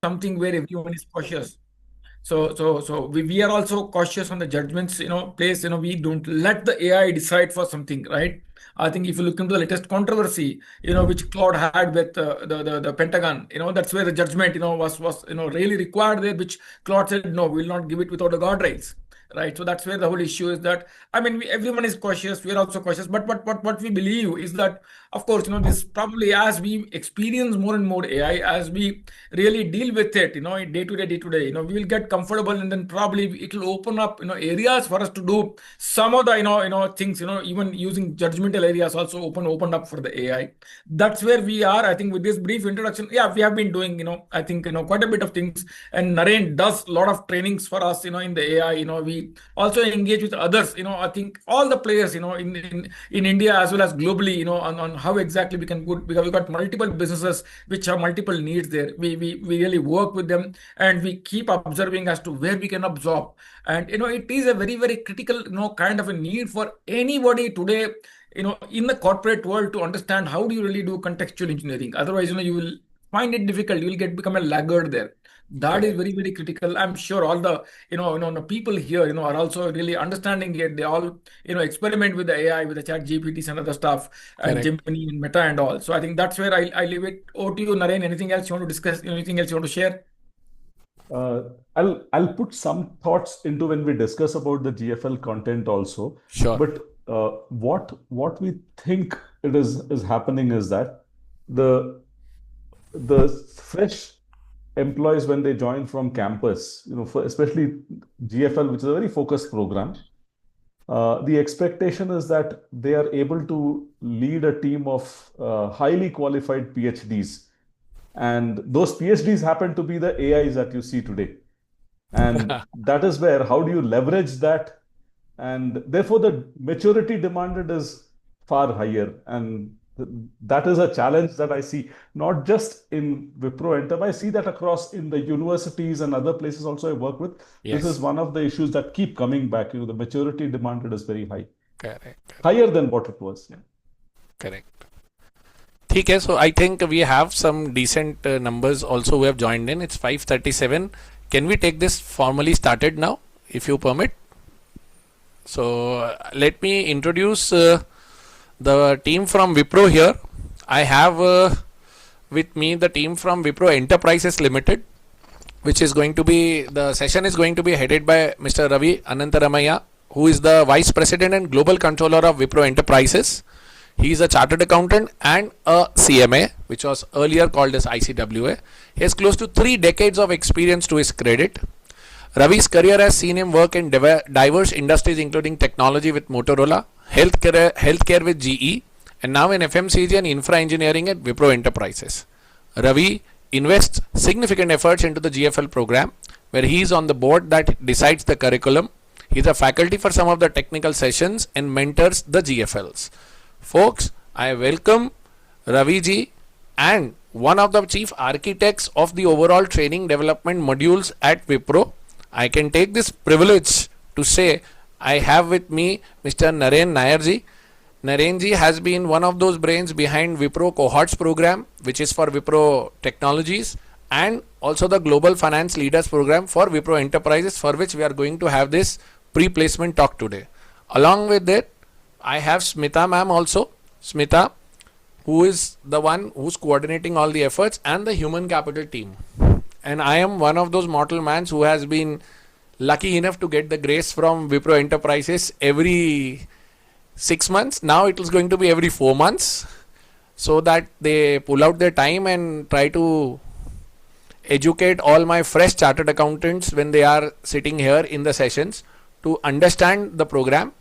something where everyone is cautious. So we are also cautious on the judgments, place, we don't let the AI decide for something, right? I think if you look into the latest controversy, which Claude had with the Pentagon, that's where the judgment, was really required there, which Claude said, no, we will not give it without the guardrails. Right, so that's where the whole issue is that I mean, everyone is cautious. We are also cautious, but what we believe is that, of course, this probably as we experience more and more AI, as we really deal with it, day to day, we will get comfortable, and then probably it will open up, areas for us to do some of the, things, even using judgmental areas also opened up for the AI. That's where we are. I think with this brief introduction, yeah, we have been doing, I think, quite a bit of things, and Naren does a lot of trainings for us, in the AI. We also engage with others. I think all the players, in India as well as globally, on how exactly we can good, because we've got multiple businesses which have multiple needs there. We really work with them, and we keep observing as to where we can absorb. And it is a very, very critical, kind of a need for anybody today, in the corporate world, to understand how do you really do contextual engineering. Otherwise, you will find it difficult. You will become a laggard there. That is very, Correct. very critical. I'm sure all the, the people here, are also really understanding it. They all, experiment with the AI, with the chat GPTs and other stuff, and Correct. Gemini and Meta and all. So I think that's where I leave it over to you, Naren. Anything else you want to discuss? Anything else you want to share? Uh, I'll put some thoughts into when we discuss about the GFL content also. Sure. But what we think it is happening is that the the fresh employees, when they join from campus, especially GFL, which is a very focused program, the expectation is that they are able to lead a team of highly qualified PhDs. And those PhDs happen to be the AIs that you see today. And that is where, how do you leverage that? And therefore, the maturity demanded is far higher. And that is a challenge that I see, not just in Wipro Enterprise. I see that across in the universities and other places also I work with. This is Yes. one of the issues that keep coming back. The maturity demanded is very high, Correct. higher than what it was. Yeah. Correct. ठीक है, so I think we have some decent numbers also who have joined in. It's 5:37. Can we take this formally started now, if you permit? So let me introduce the team from Wipro here. I have with me the team from Wipro Enterprises Limited, which is going to be, the session is going to be headed by Mr. Ravi Anantaramaya, who is the Vice President and Global Controller of Wipro Enterprises. He is a chartered accountant and a CMA, which was earlier called as ICWA. He has close to 3 decades of experience to his credit. Ravi's career has seen him work in diverse industries including technology with Motorola, healthcare with GE, and now in FMCG and infra engineering at Wipro Enterprises. Ravi invests significant efforts into the GFL program, where he is on the board that decides the curriculum. He is a faculty for some of the technical sessions and mentors the GFLs. Folks, I welcome Ravi ji and one of the chief architects of the overall training development modules at Wipro. I can take this privilege to say I have with me Mr. Naren Nair ji. Naren ji has been one of those brains behind Wipro Cohorts program, which is for Wipro Technologies, and also the Global Finance Leaders program for Wipro Enterprises, for which we are going to have this pre-placement talk today. Along with it, I have Smita ma'am also. Smita, who is the one who's coordinating all the efforts and the human capital team. And I am one of those mortal mans who has been lucky enough to get the grace from Wipro Enterprises every 6 months. Now it is going to be every 4 months, so that they pull out their time and try to educate all my fresh chartered accountants when they are sitting here in the sessions to understand the program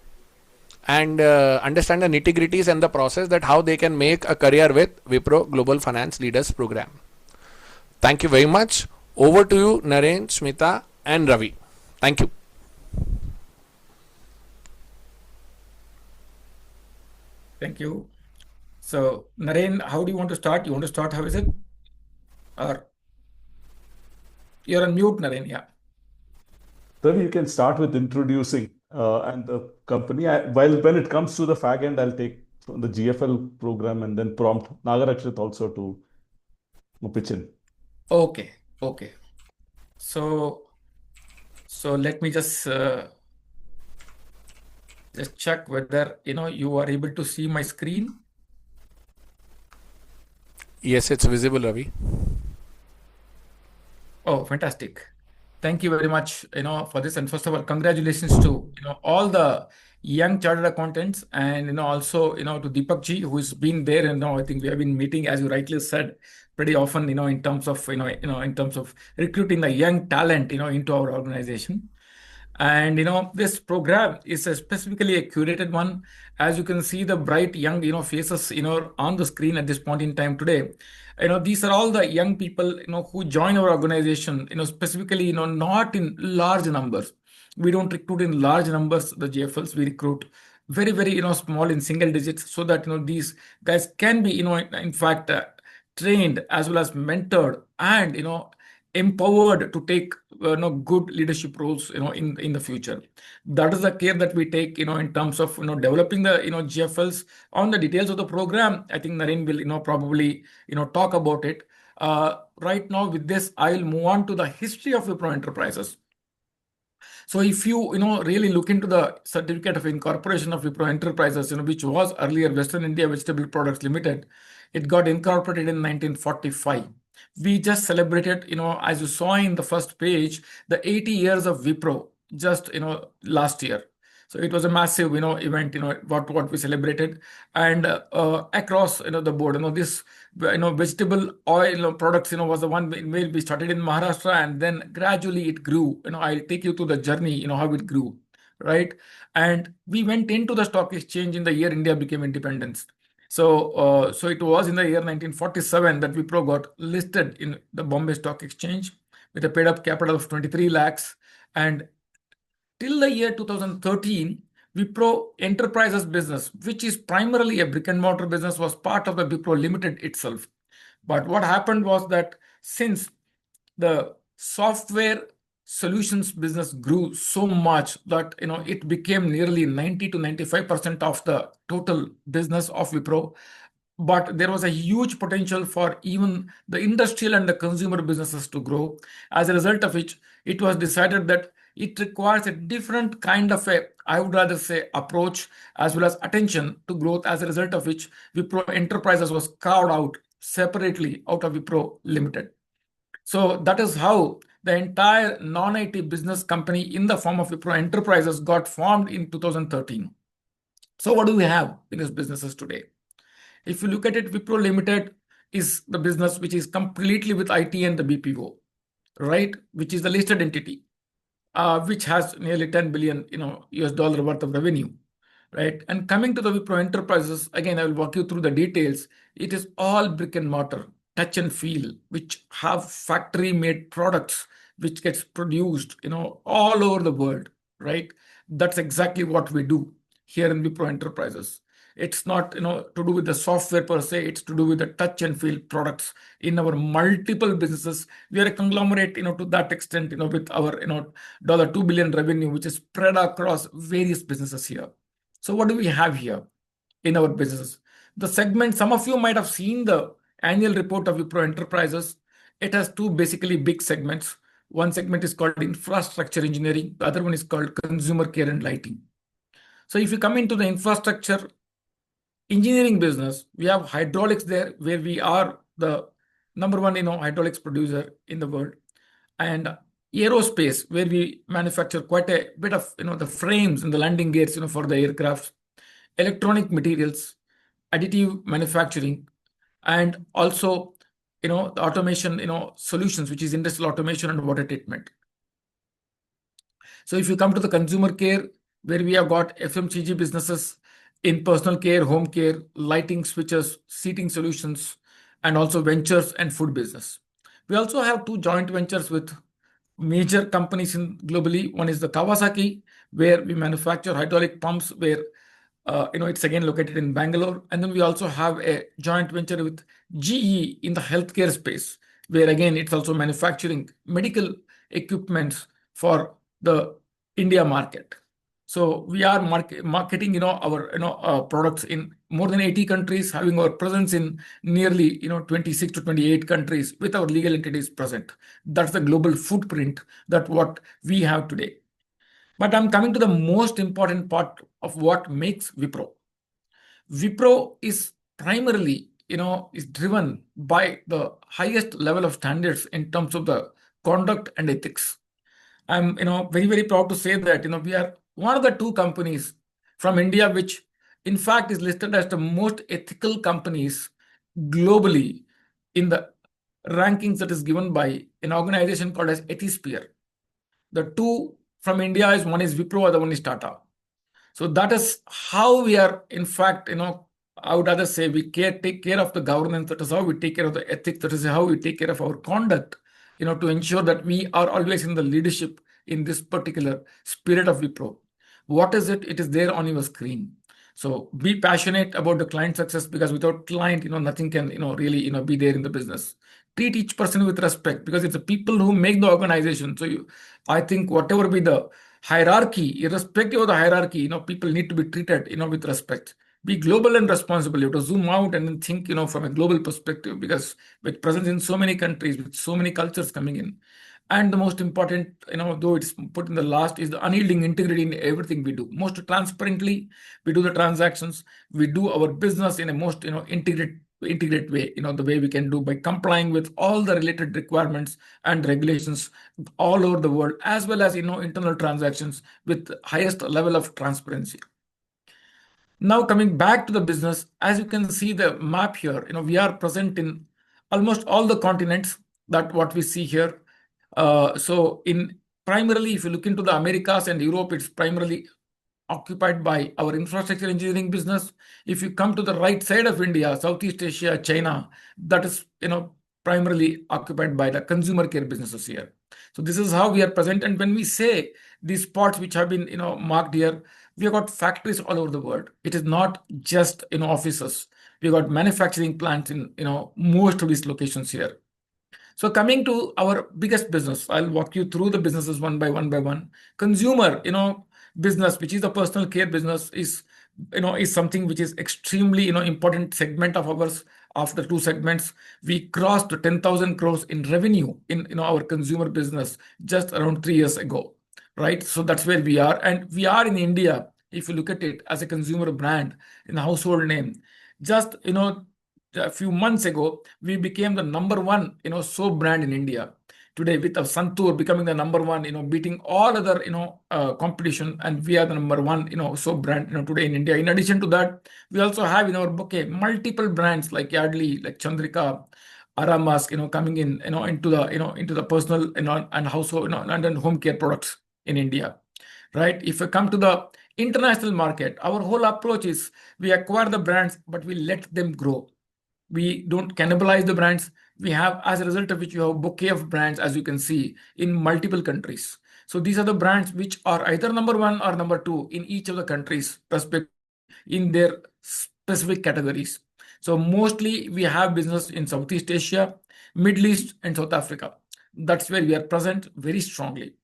and understand the nitty-gritties and the process, that how they can make a career with Wipro Global Finance Leaders program. Thank you very much. Over to you, Naren, Smita and Ravi. Thank you. Thank you. So, Naren, how do you want to start? You want to start? How is it? Or you're on mute, Naren. Yeah. Then you can start with introducing and the company. While when it comes to the fag end, I'll take from the GFL program and then prompt Nagarachit also to pitch in. Okay. Okay. So let me just check whether you are able to see my screen. Yes, it's visible, Ravi. Oh, fantastic. Thank you very much, for this. And first of all, congratulations to, all the young chartered accountants, and, also, to Deepak ji, who's been there. And now I think we have been meeting, as you rightly said, pretty often, in terms of, in terms of recruiting the young talent, into our organization. And this program is a specifically a curated one. As you can see, the bright young faces on the screen at this point in time today. These are all the young people who join our organization. Specifically, not in large numbers. We don't recruit in large numbers. The GFLs, we recruit very, very small, in single digits, so that these guys can be in fact trained as well as mentored, and empowered to take good leadership roles in the future. That is the care that we take in terms of developing the GFLs. On the details of the program, I think Naren will probably talk about it. Right now, with this, I'll move on to the history of Wipro Enterprises. So if you really look into the certificate of incorporation of Wipro Enterprises, which was earlier Western India Vegetable Products Limited, it got incorporated in 1945. We just celebrated, as you saw in the first page, the 80 years of Wipro just last year. So it was a massive event, what we celebrated. And across the board, this vegetable oil products was the one where we started in Maharashtra, and then gradually it grew. I'll take you through the journey, how it grew, right? And we went into the stock exchange in the year India became independence. So it was in the year 1947 that Wipro got listed in the Bombay Stock Exchange with a paid up capital of 23 lakhs. And till the year 2013, Wipro Enterprises business, which is primarily a brick and mortar business, was part of the Wipro Limited itself. But what happened was that since the software solutions business grew so much that it became nearly 90 to 95% of the total business of Wipro, but there was a huge potential for even the industrial and the consumer businesses to grow. As a result of which, it was decided that it requires a different kind of I would rather say, approach as well as attention to growth. As a result of which, Wipro Enterprises was carved out separately out of Wipro Limited. So that is how the entire non-IT business company in the form of Wipro Enterprises got formed in 2013. So what do we have in these businesses today? If you look at it, Wipro Limited is the business which is completely with IT and the BPO, right? Which is the listed entity, which has nearly 10 billion, US dollar worth of revenue, right? And coming to the Wipro Enterprises, again, I will walk you through the details. It is all brick and mortar, touch and feel, which have factory made products, which gets produced, all over the world, right? That's exactly what we do here in Wipro Enterprises. It's not, to do with the software per se. It's to do with the touch and feel products in our multiple businesses. We are a conglomerate, to that extent, with our, $2 billion revenue, which is spread across various businesses here. So what do we have here in our businesses? The segment, some of you might have seen the annual report of Wipro Enterprises. It has two basically big segments. One segment is called infrastructure engineering. The other one is called consumer care and lighting. So if you come into the infrastructure engineering business, we have hydraulics there, where we are the number one, hydraulics producer in the world, and aerospace, where we manufacture quite a bit of the frames and the landing gears for the aircraft, electronic materials, additive manufacturing, and also the automation solutions, which is industrial automation and water treatment. So if you come to the consumer care, where we have got FMCG businesses in personal care, home care, lighting switches, seating solutions, and also ventures and food business. We also have two joint ventures with major companies in globally. One is the Kawasaki, where we manufacture hydraulic pumps, where it's again located in Bangalore. And then we also have a joint venture with GE in the healthcare space, where again it's also manufacturing medical equipment for the India market. So we are marketing, our, products in more than 80 countries, having our presence in nearly, 26 to 28 countries with our legal entities present. That's the global footprint that what we have today. But I'm coming to the most important part of what makes Wipro. Wipro is primarily, is driven by the highest level of standards in terms of the conduct and ethics. I'm, very, very proud to say that, we are one of the two companies from India, which in fact is listed as the most ethical companies globally in the rankings that is given by an organization called as Ethisphere. The two from India is one is Wipro, other one is Tata. So that is how we are, in fact, I would rather say we take care of the governance. That is how we take care of the ethics. That is how we take care of our conduct, to ensure that we are always in the leadership in this particular spirit of Wipro. What is it? It is there on your screen. So be passionate about the client success, because without client, nothing can, really, be there in the business. Treat each person with respect, because it's the people who make the organization. So I think whatever be the hierarchy, irrespective of the hierarchy, people need to be treated, with respect. Be global and responsible. You have to zoom out and then think, from a global perspective, because with presence in so many countries, with so many cultures coming in. And the most important, though it's put in the last, is the unyielding integrity in everything we do. Most transparently, we do the transactions, we do our business in a most, integrate way, the way we can do by complying with all the related requirements and regulations all over the world, as well as, internal transactions with highest level of transparency. Now coming back to the business, as you can see the map here, we are present in almost all the continents that what we see here. So in primarily, if you look into the Americas and Europe, it's primarily occupied by our infrastructure engineering business. If you come to the right side of India, Southeast Asia, China, that is, primarily occupied by the consumer care businesses here. So this is how we are present. And when we say these spots which have been, marked here, we have got factories all over the world. It is not just, offices. We got manufacturing plants in, most of these locations here. So coming to our biggest business, I'll walk you through the businesses one by one by one. Consumer, business, which is the personal care business, is something which is extremely, important segment of ours. After two segments, we crossed 10,000 crores in revenue in, our consumer business just around 3 years ago, right? So that's where we are. And we are in India, if you look at it as a consumer brand in a household name, just, a few months ago, we became the number one, soap brand in India. Today, with Santur becoming the number one, beating all other, competition, and we are the number one, soap brand, today in India. In addition to that, we also have in our bouquet multiple brands like Yardley, like Chandrika, Aramas, coming in, into the personal, and household, and then home care products in India, right? If we come to the international market, our whole approach is we acquire the brands, but we let them grow. We don't cannibalize the brands. We have, as a result of which, you have a bouquet of brands, as you can see, in multiple countries. So these are the brands which are either number one or number two in each of the countries, in their specific categories. So mostly we have business in Southeast Asia, Middle East, and South Africa. That's where we are present very strongly.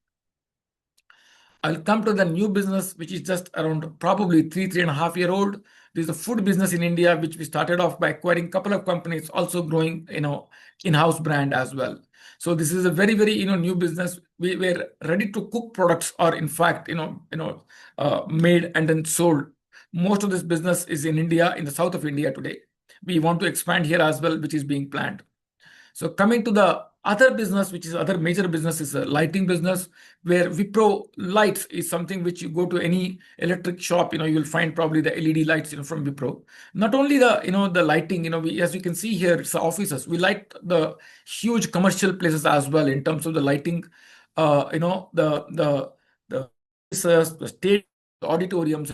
I'll come to the new business, which is just around probably 3.5 year old. This is a food business in India, which we started off by acquiring a couple of companies, also growing, in-house brand as well. So this is a very, very, new business. We were ready to cook products, or in fact, made and then sold. Most of this business is in India, in the south of India today. We want to expand here as well, which is being planned. So coming to the other business, which is other major business, is a lighting business, where Wipro lights is something which you go to any electric shop, you will find probably the LED lights, from Wipro. Not only the, the lighting, as you can see here, it's the offices. We light the huge commercial places as well in terms of the lighting, the offices, the state auditoriums,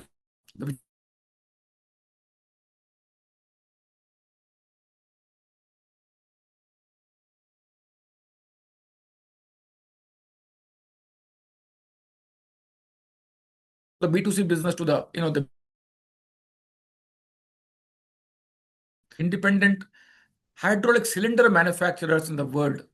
the B2C business to the, the independent hydraulic cylinder manufacturers in the world.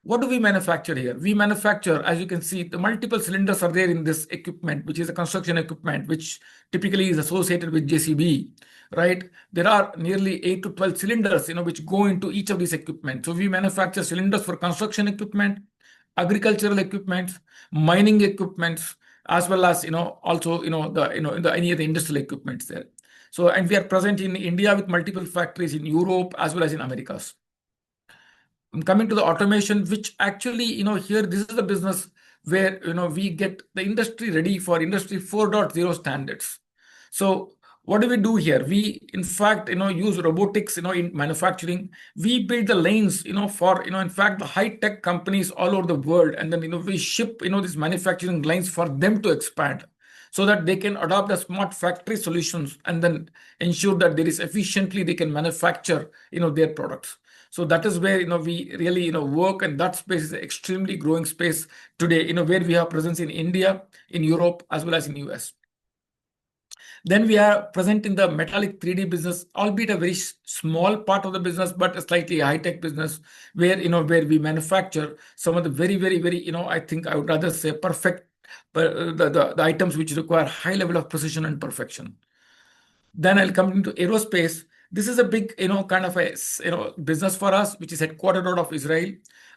What do we manufacture here? We manufacture, as you can see, the multiple cylinders are there in this equipment, which is a construction equipment, which typically is associated with JCB, right? There are nearly 8 to 12 cylinders, which go into each of these equipment. So we manufacture cylinders for construction equipment, agricultural equipment, mining equipment, as well as, also, the any of the industrial equipments there. So, and we are present in India with multiple factories in Europe as well as in Americas. Coming to the automation, which actually, here, this is the business where, we get the industry ready for Industry 4.0 standards. So what do we do here? We, in fact, use robotics, in manufacturing. We build the lanes, for, in fact, the high-tech companies all over the world. And then, we ship, these manufacturing lines for them to expand so that they can adopt the smart factory solutions and then ensure that there is efficiently they can manufacture, their products. So that is where, we really, work, and that space is an extremely growing space today, where we have presence in India, in Europe, as well as in US. Then we are present in the metallic 3D business, albeit a very small part of the business, but a slightly high-tech business where, where we manufacture some of the very, very, very, I think I would rather say perfect, but the items which require high level of precision and perfection. Then I'll come into aerospace. This is a big, kind of a, business for us, which is headquartered out of Israel.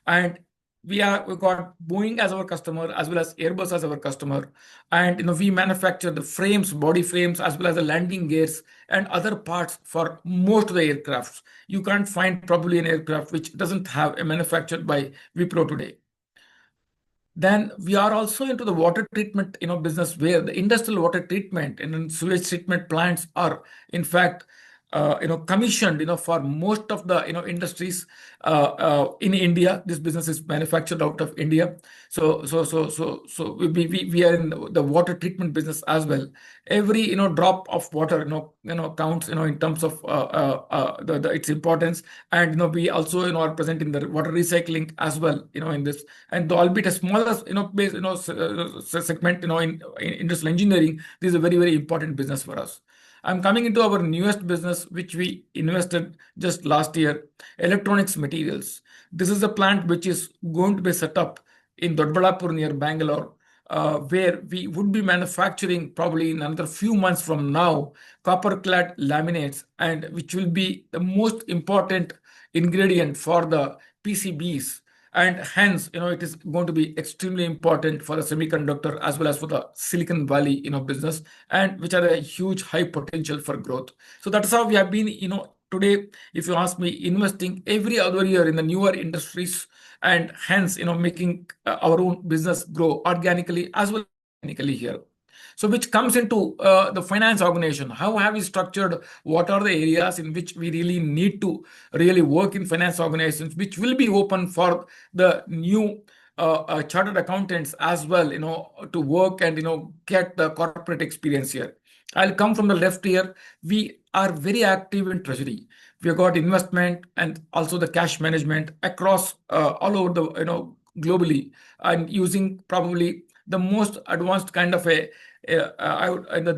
And we got Boeing as our customer, as well as Airbus as our customer. And, we manufacture the frames, body frames, as well as the landing gears and other parts for most of the aircrafts. You can't find probably an aircraft which doesn't have a manufactured by Wipro today. Then we are also into the water treatment, business, where the industrial water treatment and sewage treatment plants are, in fact, commissioned, for most of the, industries in India. This business is manufactured out of India. So we are in the water treatment business as well. Every, drop of water, counts, in terms of its importance. And, we also, are present in the water recycling as well, in this. And albeit a smaller, base, segment, in industrial engineering, this is a very, very important business for us. I'm coming into our newest business, which we invested just last year, electronics materials. This is a plant which is going to be set up in Dodbalapur near Bangalore, where we would be manufacturing probably in another few months from now, copper clad laminates, and which will be the most important ingredient for the PCBs. And hence, it is going to be extremely important for the semiconductor as well as for the Silicon Valley, business, and which are a huge high potential for growth. So that's how we have been, today, if you ask me, investing every other year in the newer industries, and hence, making our own business grow organically as well as organically here. So which comes into the finance organization. How have we structured? What are the areas in which we really need to really work in finance organizations, which will be open for the new chartered accountants as well, to work and, get the corporate experience here. I'll come from the left here. We are very active in treasury. We have got investment and also the cash management across all over the, globally, and using probably the most advanced kind of the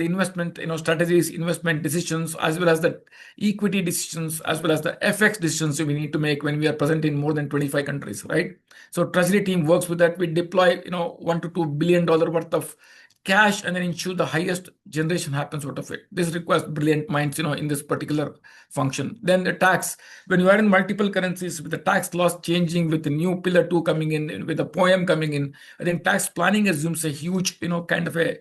investment, strategies, investment decisions, as well as the equity decisions, as well as the FX decisions we need to make when we are present in more than 25 countries, right? So treasury team works with that. We deploy, $1 to $2 billion worth of cash and then ensure the highest generation happens out of it. This requires brilliant minds, in this particular function. Then the tax, when you are in multiple currencies, with the tax laws changing, with the new Pillar 2 coming in, with the POEM coming in, I think tax planning assumes a huge, kind of a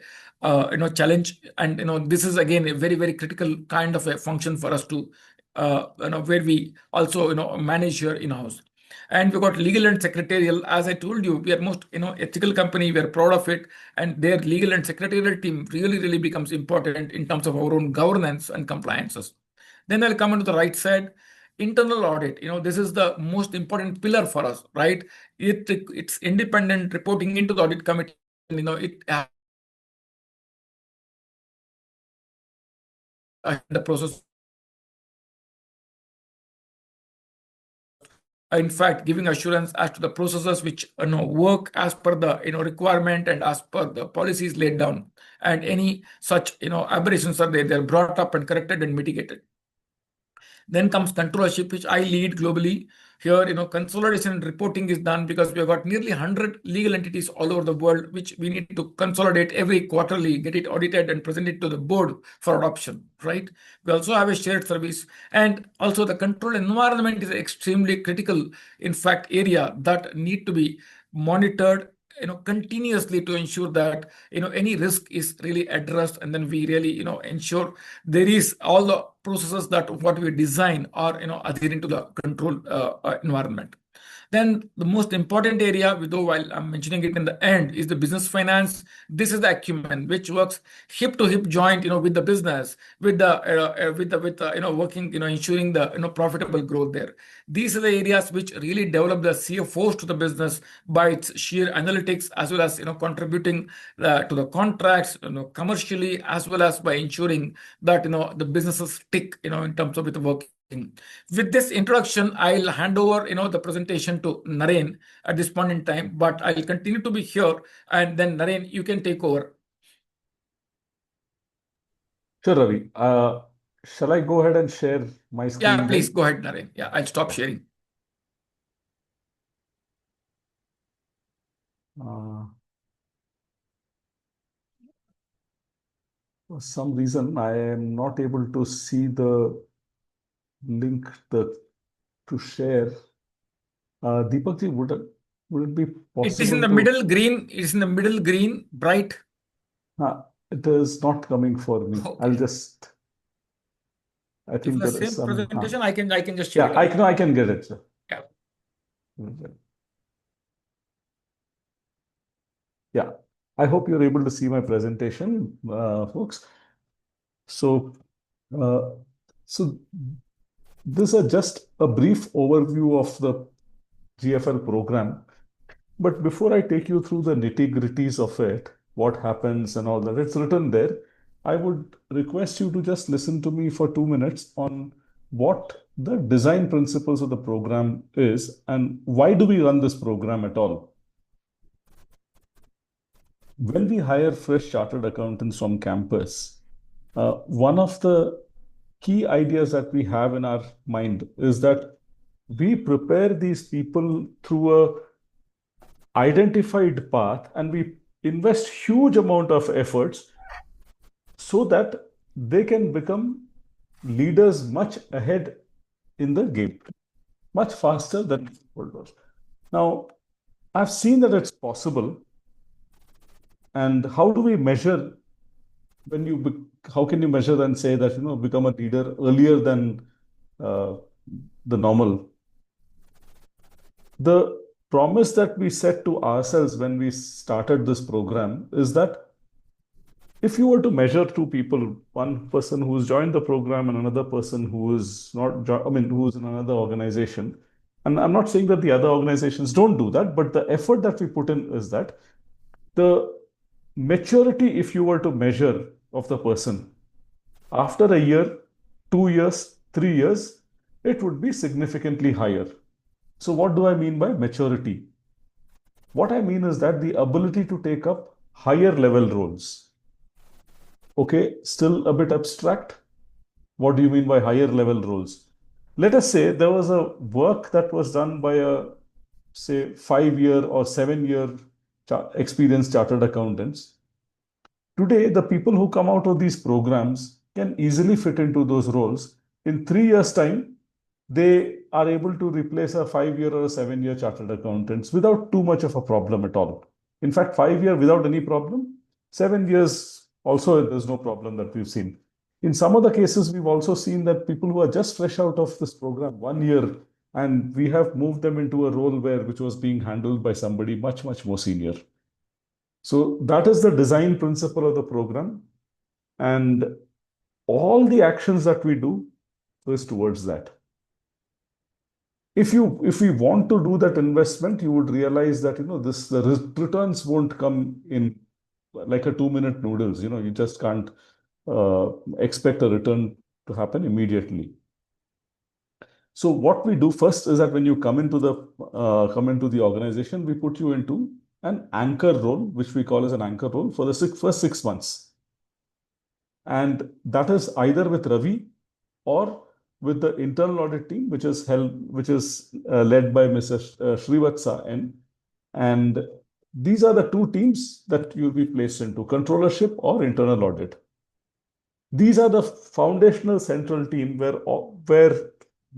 challenge. And, this is again a very, very critical kind of a function for us to, where we also, manage here in-house. And we've got legal and secretarial. As I told you, we are most, ethical company. We are proud of it. And their legal and secretarial team really, really becomes important in terms of our own governance and compliances. Then I'll come onto the right side. Internal audit, this is the most important pillar for us, right? It's independent reporting into the audit committee. It the process, in fact, giving assurance as to the processes which work as per the requirement and as per the policies laid down, and any such aberrations are there, they're brought up and corrected and mitigated. Then comes controllership, which I lead globally. Here, consolidation and reporting is done because we have got nearly 100 legal entities all over the world, which we need to consolidate every quarterly, get it audited and present it to the board for adoption, right? We also have a shared service, and also the control environment is extremely critical, in fact, area that need to be monitored continuously to ensure that any risk is really addressed, and then we really ensure there is all the processes that what we design are adhering to the control environment. Then the most important area, though while I'm mentioning it in the end, is the business finance. This is the acumen which works hip to hip joint, with the business, with the working, ensuring the profitable growth there. These are the areas which really develop the CFOs to the business by its sheer analytics, as well as contributing to the contracts, commercially, as well as by ensuring that the businesses tick, in terms of with the work. With this introduction, I'll hand over, the presentation to Naren at this point in time, but I'll continue to be here, and then Naren, you can take over. Sure, Ravi. Shall I go ahead and share my screen Yeah, please then? go ahead, Naren. Yeah, I'll stop sharing. Uh, for some reason, I am not able to see the link to share. Deepakji, would it be It is in possible the to? middle green. It's in the middle green, bright. It is not coming for me. Okay. I If think the there is same some. presentation, I can just share Yeah, it out. I can get it, sir. Yeah. Yeah, I hope you're able to see my presentation, folks. So, uh, so this is just a brief overview of the GFL program. But before I take you through the nitty-gritties of it, what happens and all that, it's written there. I would request you to just listen to me for 2 minutes on what the design principles of the program is and why do we run this program at all. When we hire fresh chartered accountants from campus, one of the key ideas that we have in our mind is that we prepare these people through a identified path and we invest huge amount of efforts so that they can become leaders much ahead in the game, much faster than followers. Now, I've seen that it's possible. And how do we measure how can you measure and say that, become a leader earlier than uh, the normal? The promise that we set to ourselves when we started this program is that if you were to measure two people, one person who's joined the program and another person who is not, who's in another organization, and I'm not saying that the other organizations don't do that, but the effort that we put in is that the maturity, if you were to measure of the person after a year, 2 years, 3 years, it would be significantly higher. So what do I mean by maturity? What I mean is that the ability to take up higher level roles. Okay, still a bit abstract. What do you mean by higher level roles? Let us say there was a work that was done by a, say, 5 year or 7 year experienced chartered accountants. Today, the people who come out of these programs can easily fit into those roles. In 3 years' time, they are able to replace a 5 year or a 7 year chartered accountants without too much of a problem at all. In fact, 5 year without any problem, 7 years also there's no problem that we've seen. In some of the cases, we've also seen that people who are just fresh out of this program 1 year, and we have moved them into a role which was being handled by somebody much, much more senior. So that is the design principle of the program. And all the actions that we do is towards that. If we want to do that investment, you would realize that the returns won't come in like a 2 minute noodles. You just can't expect a return to happen immediately. So what we do first is that when you come into the organization, we put you into an anchor role, which we call as an anchor role for the first 6 months. And that is either with Ravi or with the internal audit team, which is led by Mr. Srivatsa N. And these are the two teams that you'll be placed into, controllership or internal audit. These are the foundational central team where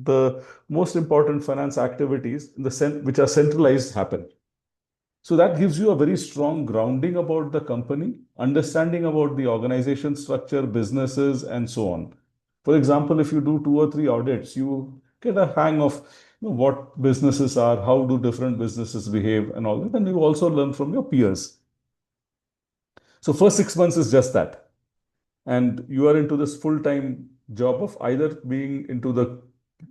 the most important finance activities which are centralized happen. So that gives you a very strong grounding about the company, understanding about the organization structure, businesses, and so on. For example, if you do 2 or 3 audits, you get a hang of what businesses are, how do different businesses behave, and all that. And you also learn from your peers. So first 6 months is just that. And you are into this full-time job of either being into the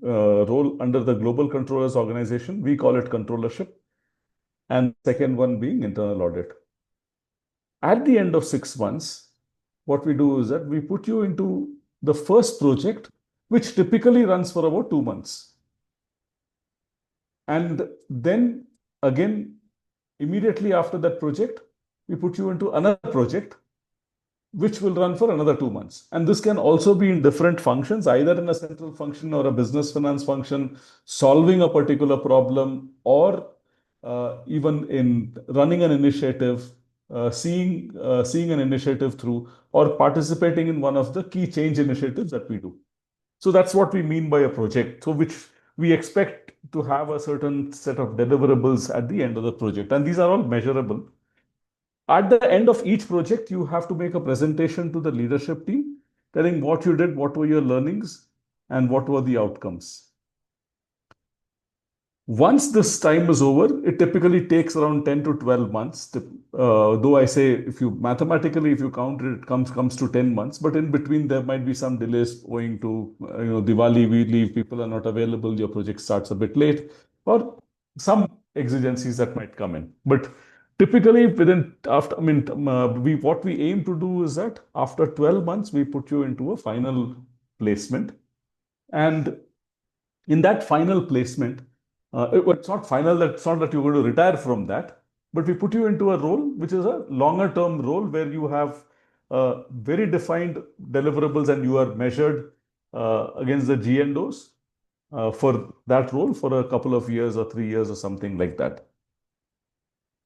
role under the global controllers organization, we call it controllership, and second one being internal audit. At the end of 6 months, what we do is that we put you into the first project, which typically runs for about 2 months. And then again, immediately after that project, we put you into another project, which will run for another 2 months. And this can also be in different functions, either in a central function or a business finance function, solving a particular problem, or even in running an initiative, seeing an initiative through, or participating in one of the key change initiatives that we do. So that's what we mean by a project. So which we expect to have a certain set of deliverables at the end of the project. And these are all measurable. At the end of each project, you have to make a presentation to the leadership team, telling what you did, what were your learnings, and what were the outcomes. Once this time is over, it typically takes around 10 to 12 months. Though I say, if you count it, it comes to 10 months. But in between, there might be some delays owing to Diwali, we leave, people are not available, your project starts a bit late, or some exigencies that might come in. But typically, what we aim to do is that after 12 months, we put you into a final placement, and in that final placement, it's not final. That's not that you're going to retire from that, but we put you into a role which is a longer term role where you have very defined deliverables and you are measured against the G&Os for that role for a couple of years or 3 years or something like that.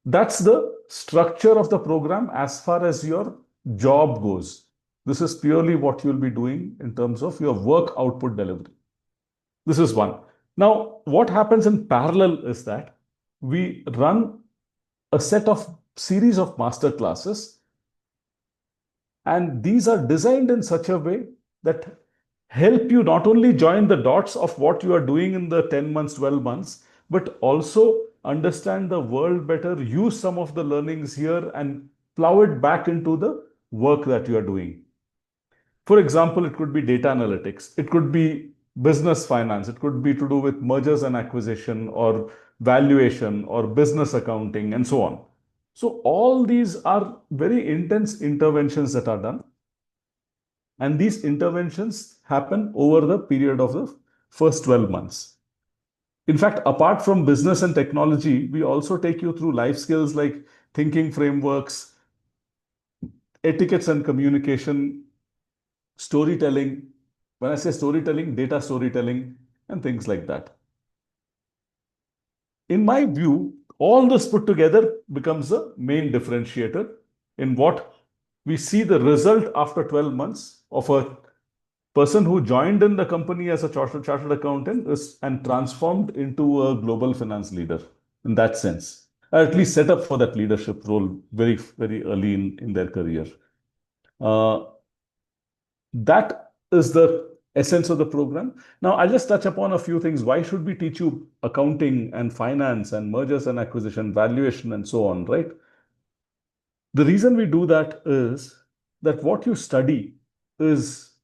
That's the structure of the program as far as your job goes. This is purely what you'll be doing in terms of your work output delivery. This is one. Now, what happens in parallel is that we run a series of master classes, and these are designed in such a way that help you not only join the dots of what you are doing in the 10 months, 12 months, but also understand the world better, use some of the learnings here and plow it back into the work that you are doing. For example, it could be data analytics, it could be business finance, it could be to do with mergers and acquisition or valuation or business accounting and so on. So all these are very intense interventions that are done. And these interventions happen over the period of the first 12 months. In fact, apart from business and technology, we also take you through life skills like thinking frameworks, etiquettes and communication, storytelling. When I say storytelling, data storytelling, and things like that. In my view, all this put together becomes a main differentiator in what we see the result after 12 months of a person who joined in the company as a chartered accountant and transformed into a global finance leader in that sense, or at least set up for that leadership role very, very early in their career. That is the essence of the program. Now, I'll just touch upon a few things. Why should we teach you accounting and finance and mergers and acquisition, valuation, and so on, right? The reason we do that is that what you study is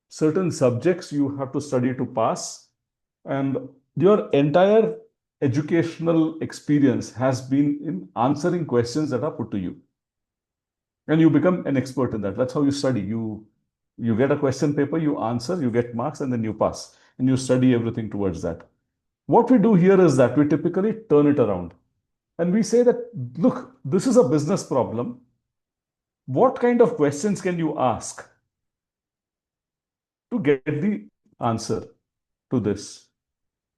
certain subjects you have to study to pass, and your entire educational experience has been in answering questions that are put to you. And you become an expert in that. That's how you study. You get a question paper, you answer, you get marks, and then you pass. And you study everything towards that. What we do here is that we typically turn it around. And we say that, look, this is a business problem. What kind of questions can you ask to get the answer? to this.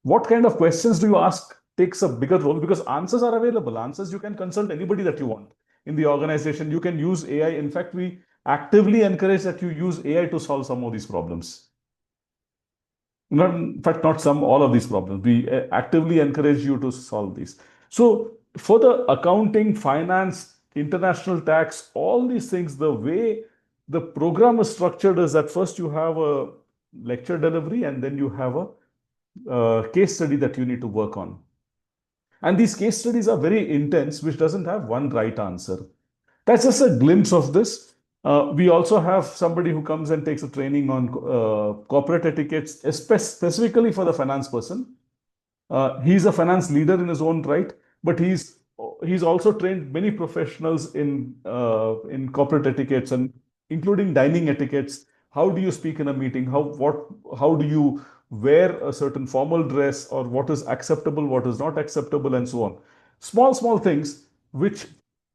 What kind of questions do you ask takes a bigger role, because answers are available. Answers, you can consult anybody that you want in the organization. You can use AI. In fact, we actively encourage that you use AI to solve some of these problems. Not, in fact, not some, all of these problems. We actively encourage you to solve these. So for the accounting, finance, international tax, all these things, the way the program is structured is that first you have a lecture delivery and then you have a case study that you need to work on. And these case studies are very intense, which doesn't have one right answer. That's just a glimpse of this. We also have somebody who comes and takes a training on corporate etiquettes, specifically for the finance person. He's a finance leader in his own right, but he's also trained many professionals in corporate etiquettes, and including dining etiquettes. How do you speak in a meeting? How do you wear a certain formal dress, or what is acceptable, what is not acceptable, and so on. Small things which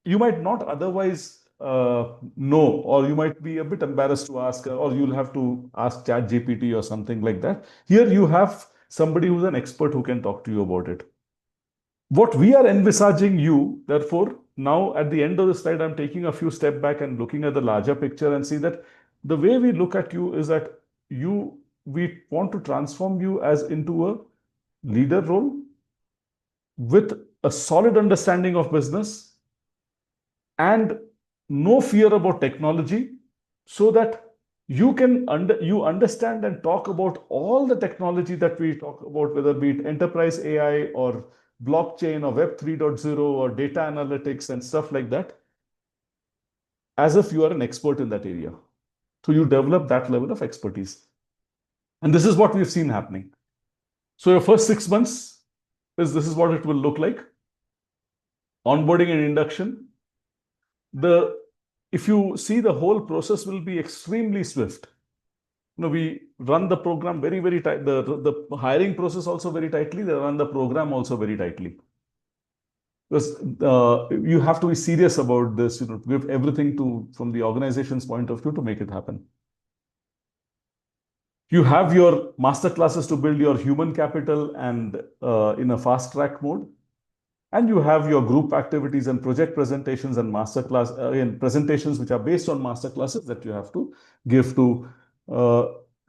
you might not otherwise know, or you might be a bit embarrassed to ask, or you'll have to ask Chat GPT or something like that. Here you have somebody who's an expert who can talk to you about it. What we are envisaging you, therefore, now at the end of the slide, I'm taking a few steps back and looking at the larger picture and see that the way we look at you is that we want to transform you as into a leader role with a solid understanding of business and no fear about technology, so that you understand and talk about all the technology that we talk about, whether be it enterprise AI or blockchain or Web 3.0 or data analytics and stuff like that, as if you are an expert in that area. So you develop that level of expertise. And this is what we've seen happening. So your first 6 months this is what it will look like. Onboarding and induction. If you see, the whole process will be extremely swift. We run the program very, very tight. The hiring process also very tightly. They run the program also very tightly. Because you have to be serious about this, give everything from the organization's point of view to make it happen. You have your master classes to build your human capital and in a fast track mode. And you have your group activities and project presentations and masterclass presentations which are based on master classes that you have to give to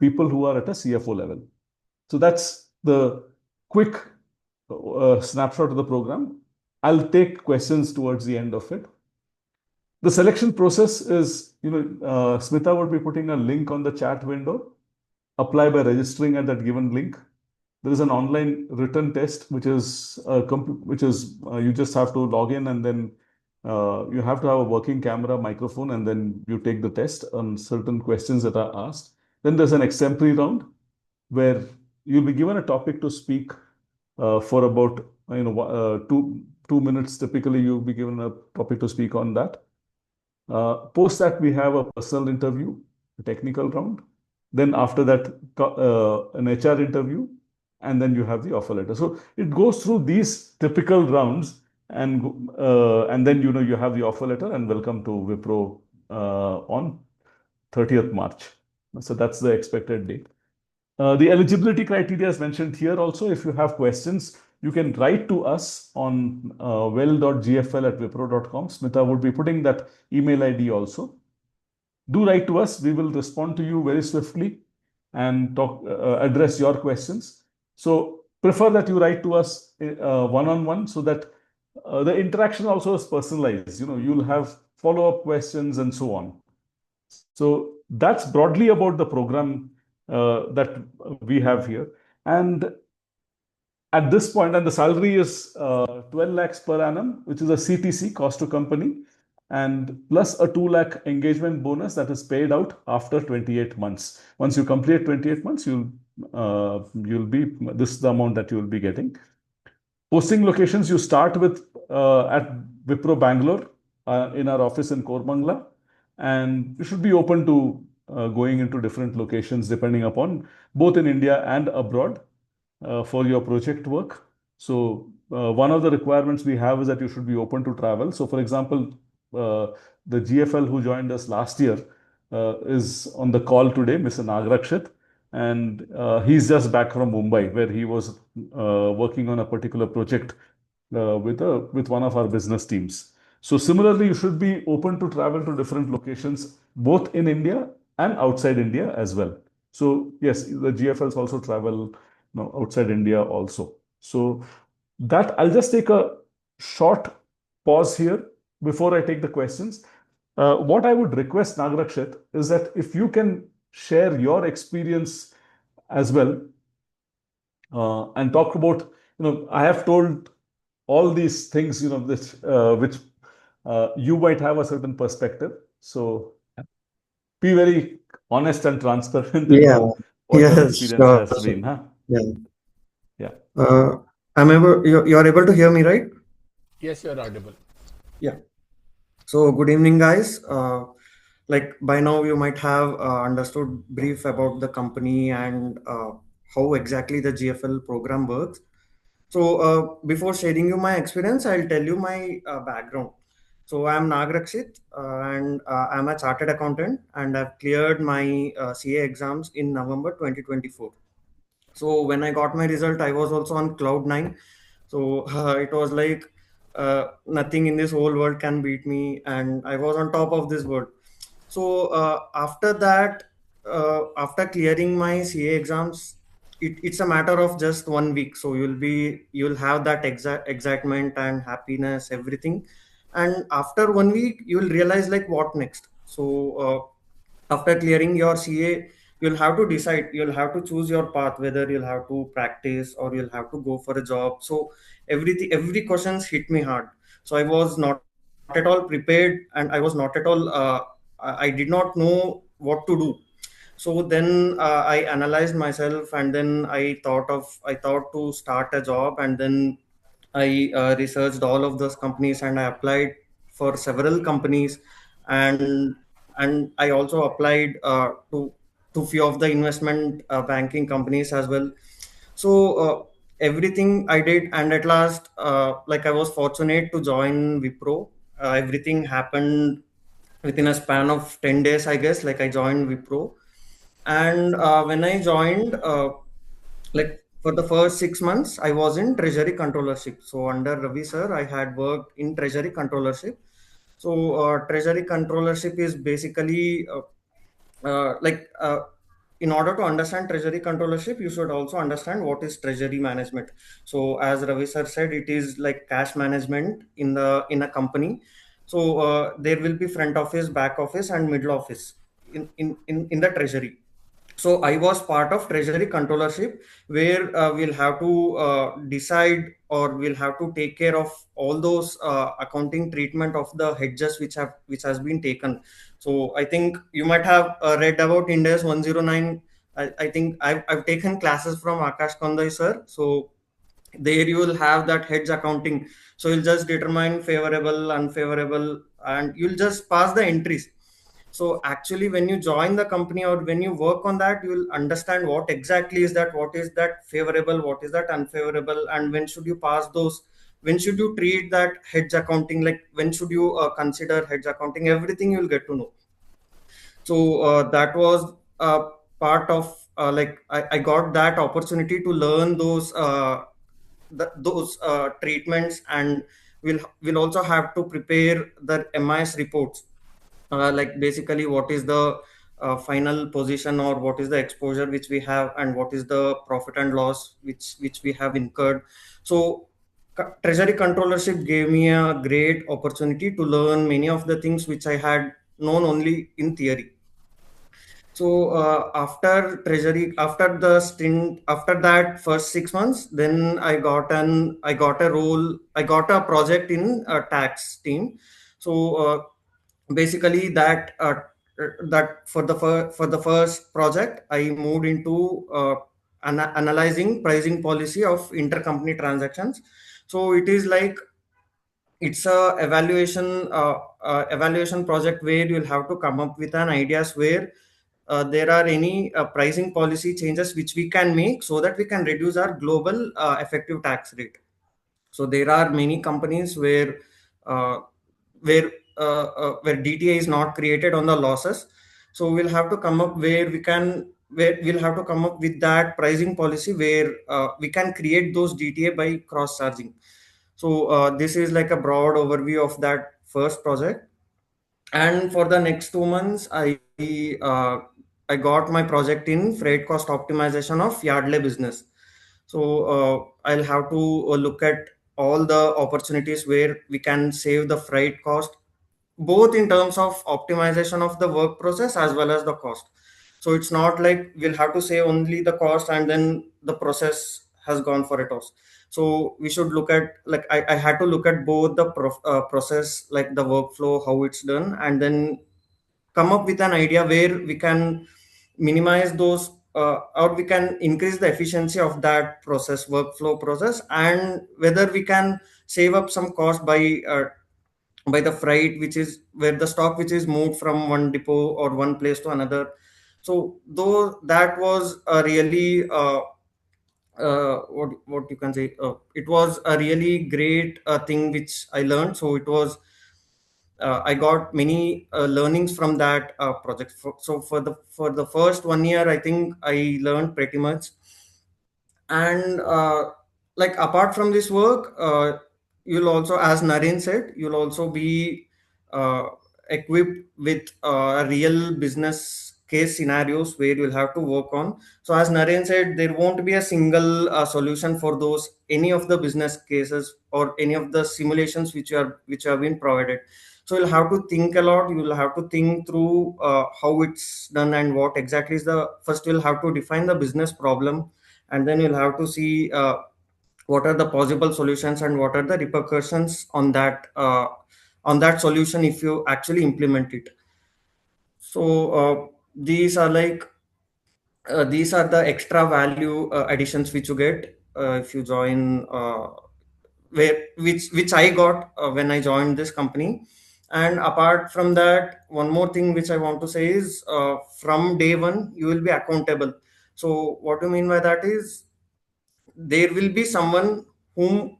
people who are at a CFO level. So that's the quick snapshot of the program. I'll take questions towards the end of it. The selection process is, Smita would be putting a link on the chat window. Apply by registering at that given link. There is an online written test, which is you just have to log in, and then you have to have a working camera, microphone, and then you take the test on certain questions that are asked. Then there's an exemplary round where you'll be given a topic to speak for about 2 minutes. Typically, you'll be given a topic to speak on that. Post that, we have a personal interview, a technical round. Then after that, an HR interview, and then you have the offer letter. So it goes through these typical rounds, and then you have the offer letter and welcome to Wipro on 30th March. So that's the expected date. The eligibility criteria is mentioned here also. If you have questions, you can write to us on well.gfl@wipro.com. Smita would be putting that email ID also. Do write to us. We will respond to you very swiftly and address your questions. So prefer that you write to us one-on-one, so that the interaction also is personalized. You'll have follow-up questions and so on. So that's broadly about the program that we have here. And at this point, and the salary is 12 lakhs per annum, which is a CTC, cost to company, and plus a 2 lakh engagement bonus that is paid out after 28 months. Once you complete 28 months, this is the amount that you will be getting. Posting locations, you start with at Wipro Bangalore in our office in Koramangala, and you should be open to going into different locations depending upon both in India and abroad for your project work. So one of the requirements we have is that you should be open to travel. So for example, the GFL who joined us last year is on the call today, Mr. Nagrakshit. and he's just back from Mumbai, where he was working on a particular project with one of our business teams. So similarly, you should be open to travel to different locations, both in India and outside India as well. So yes, the GFLs also travel, outside India also. So that I'll just take a short pause here before I take the questions. What I would request, Nagrakshit, is that if you can share your experience as well, and talk about, I have told all these things, which you might have a certain perspective. So be very honest and transparent in Yeah, what your yes, experience sure, has sure. been, huh? Yeah. Yeah. You're able to hear me, right? Yes, you're audible. Yeah. So, good evening, guys. Like by now, you might have understood brief about the company and how exactly the GFL program works. So, before sharing you my experience, I'll tell you my background. So, I'm Nagrakshit, and I'm a chartered accountant, and I've cleared my CA exams in November 2024. So when I got my result, I was also on cloud nine. So it was like nothing in this whole world can beat me, and I was on top of this world. So after that, after clearing my CA exams, it's a matter of just 1 week. So you'll have that excitement and happiness, everything, and after 1 week, you'll realize like what next. So after clearing your CA, you'll have to decide, you'll have to choose your path, whether you'll have to practice or you'll have to go for a job. So every questions hit me hard. So I was not at all prepared, and I was not at all I did not know what to do. So then I analyzed myself, and then I thought to start a job, and then I researched all of those companies, and I applied for several companies, and I also applied to few of the investment banking companies as well. So everything I did, and at last, like I was fortunate to join Wipro. Everything happened within a span of 10 days, I guess. Like I joined Wipro, and when I joined, like for the first 6 months, I was in treasury controllership. So under Ravi sir, I had worked in treasury controllership. So treasury controllership is basically like in order to understand treasury controllership, you should also understand what is treasury management. So as Ravi sir said, it is like cash management in a company. So there will be front office, back office, and middle office in the treasury. So I was part of treasury controllership, where we'll have to decide, or we'll have to take care of all those accounting treatment of the hedges which has been taken. So I think you might have read about India's 109. I think I've taken classes from Akash Kondai sir. So there you will have that hedge accounting. So you'll just determine favorable, unfavorable, and you'll just pass the entries. So actually, when you join the company or when you work on that, you will understand what exactly is that, what is that favorable, what is that unfavorable, and when should you pass those, when should you treat that hedge accounting, like when should you consider hedge accounting, everything you'll get to know. So that was part of like I got that opportunity to learn those those treatments, and we'll also have to prepare the MIS reports, like basically what is the final position, or what is the exposure which we have, and what is the profit and loss which we have incurred. So treasury controllership gave me a great opportunity to learn many of the things which I had known only in theory. So after treasury, after the stint, after that first 6 months, then I got a role, I got a project in a tax team. So basically that for the first project, I moved into analyzing pricing policy of intercompany transactions. So it is like it's a evaluation project, where you'll have to come up with an ideas where there are any pricing policy changes which we can make, so that we can reduce our global effective tax rate. So there are many companies uh, where where DTA is not created on the losses. So we'll have to come up where we can where we'll have to come up with that pricing policy where we can create those DTA by cross charging. So this is like a broad overview of that first project. And for the next 2 months, I got my project in freight cost optimization of Yardley business. So I'll have to look at all the opportunities where we can save the freight cost, both in terms of optimization of the work process as well as the cost. So it's not like we'll have to save only the cost and then the process has gone for a toss. So we should look at, like, I had to look at both the process, like the workflow, how it's done, and then come up with an idea where we can minimize those or we can increase the efficiency of that process, workflow process, and whether we can save up some cost by the freight, which is where the stock which is moved from one depot or one place to another. So though that was a really what you can say, it was a really great thing which I learned. So it was I got many learnings from that project. So for the first 1 year, I think I learned pretty much. And like apart from this work, you'll also, as Naren said, you'll also be uh, equipped with real business case scenarios where you'll have to work on. So as Naren said, there won't be a single solution for those, any of the business cases or any of the simulations which have been provided. So you'll have to think a lot. You'll have to think through how it's done and what exactly is the, first you'll have to define the business problem, and then you'll have to see what are the possible solutions and what are the repercussions on that solution if you actually implement it. So these are like these are the extra value additions which you get if you join where which I got when I joined this company. And apart from that, one more thing which I want to say is from day one you will be accountable. So what do you mean by that is there will be someone who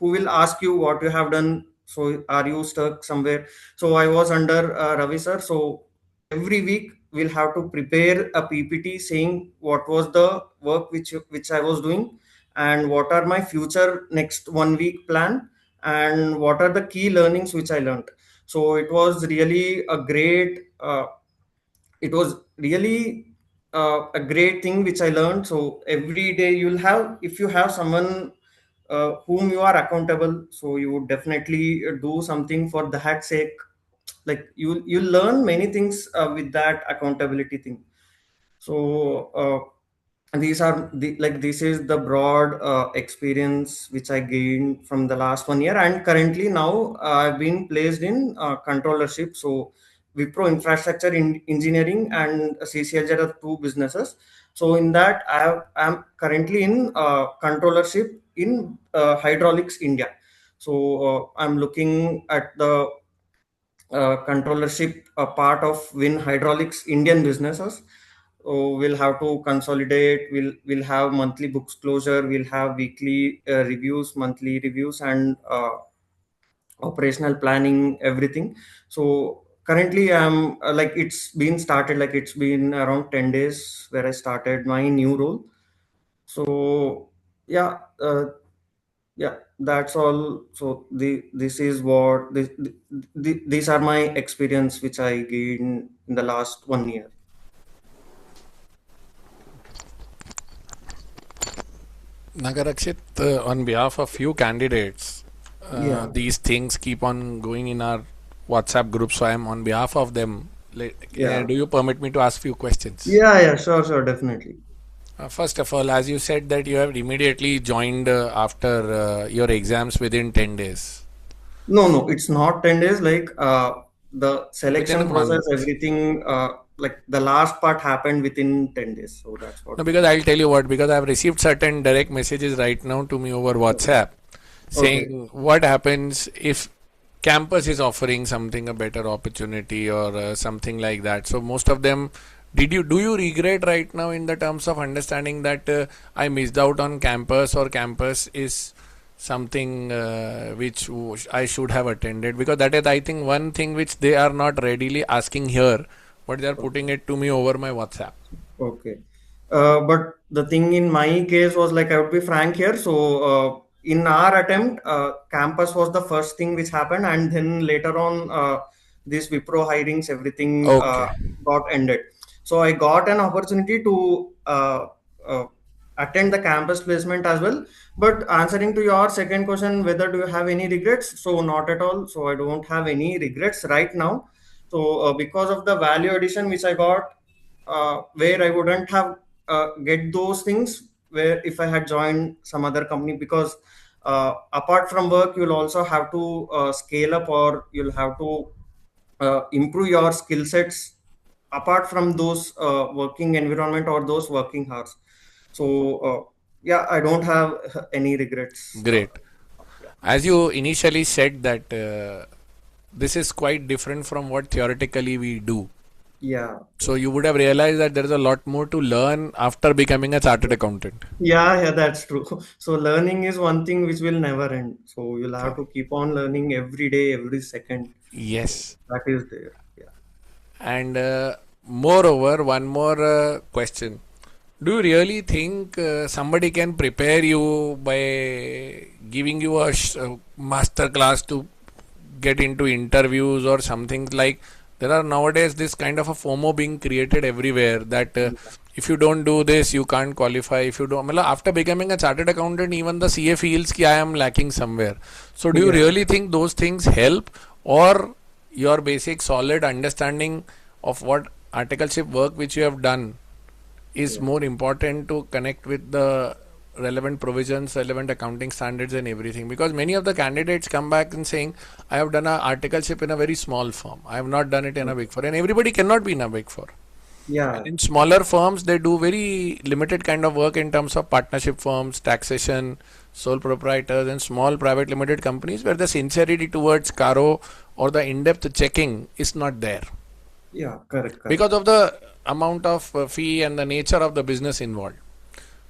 will ask you what you have done. So are you stuck somewhere? So I was under Ravi sir. So every week we'll have to prepare a PPT saying what was the work which I was doing, and what are my future next 1 week plan, and what are the key learnings which I learned. So it was really a great it was really a great thing which I learned. So every day you'll have, if you have someone whom you are accountable, so you would definitely do something for that sake. Like you learn many things with that accountability thing. So these are the, like, this is the broad experience which I gained from the last 1 year. And currently now I've been placed in controllership. So Wipro infrastructure in engineering and CCLZ are two businesses. So in that I'm currently in controllership in hydraulics India. So I'm looking at the controllership part of Win Hydraulics Indian businesses. So we'll have to consolidate. We'll have monthly books closure. We'll have weekly reviews, monthly reviews, and operational planning, everything. So currently, I'm like, it's been started. Like, it's been around 10 days where I started my new role. So yeah, yeah, that's all. So this is what these are my experience which I gained in the last 1 year. Nagarakshit, on behalf of few candidates, Yeah. these things keep on going in our WhatsApp group. So I'm on behalf of them. Yeah. Do you permit me to ask few questions? Yeah, sure, definitely. First of all, as you said that you have immediately joined after your exams within 10 days. No, it's not 10 days. Like the Within a selection process, month. everything, like the last part happened within 10 days. So that's what. No, because I'll tell you what, because I've received certain direct messages right now to me over WhatsApp Okay. saying what happens if campus is offering something, a better opportunity or something like that. So most of them, do you regret right now in the terms of understanding that I missed out on campus, or campus is something which I should have attended? Because that is, I think, one thing which they are not readily asking here, but they are putting it to me over my WhatsApp. Okay. But the thing in my case was like, I would be frank here. So, in our attempt, campus was the first thing which happened, and then later on, this Wipro hirings, everything Okay, got ended. So, I got an opportunity to uh, attend the campus placement as well. But answering to your second question, whether do you have any regrets? So, not at all. So, I don't have any regrets right now. So, because of the value addition which I got, where I wouldn't have get those things where if I had joined some other company, because apart from work you'll also have to scale up, or you'll have to improve your skill sets apart from those working environment or those working hours. So yeah, I don't have any regrets. great. Yeah. As you initially said that this is quite different from what theoretically we do. Yeah. So you would have realized that there is a lot more to learn after becoming a chartered accountant. Yeah, that's true. So learning is one thing which will never end. So you'll have to keep on learning every day, every second. So Yes. that is there. Yeah. And moreover, one more question. Do you really think somebody can prepare you by giving you a master class to get into interviews or something like? There are nowadays this kind of a FOMO being created everywhere that if you don't do this, you can't qualify. If you don't, after becoming a chartered accountant, even the CA feels that I am lacking somewhere. So, do you Yeah. really think those things help, or your basic solid understanding of what articleship work which you have done is Yeah. more important to connect with the relevant provisions, relevant accounting standards, and everything? Because many of the candidates come back and saying, I have done a articleship in a very small firm. I have not done it in a big four. And everybody cannot be in a big four. And Yeah. in smaller firms, they do very limited kind of work in terms of partnership firms, taxation, sole proprietors, and small private limited companies where the sincerity towards Caro or the in-depth checking is not there Yeah. Correct. Correct. because of the amount of fee and the nature of the business involved.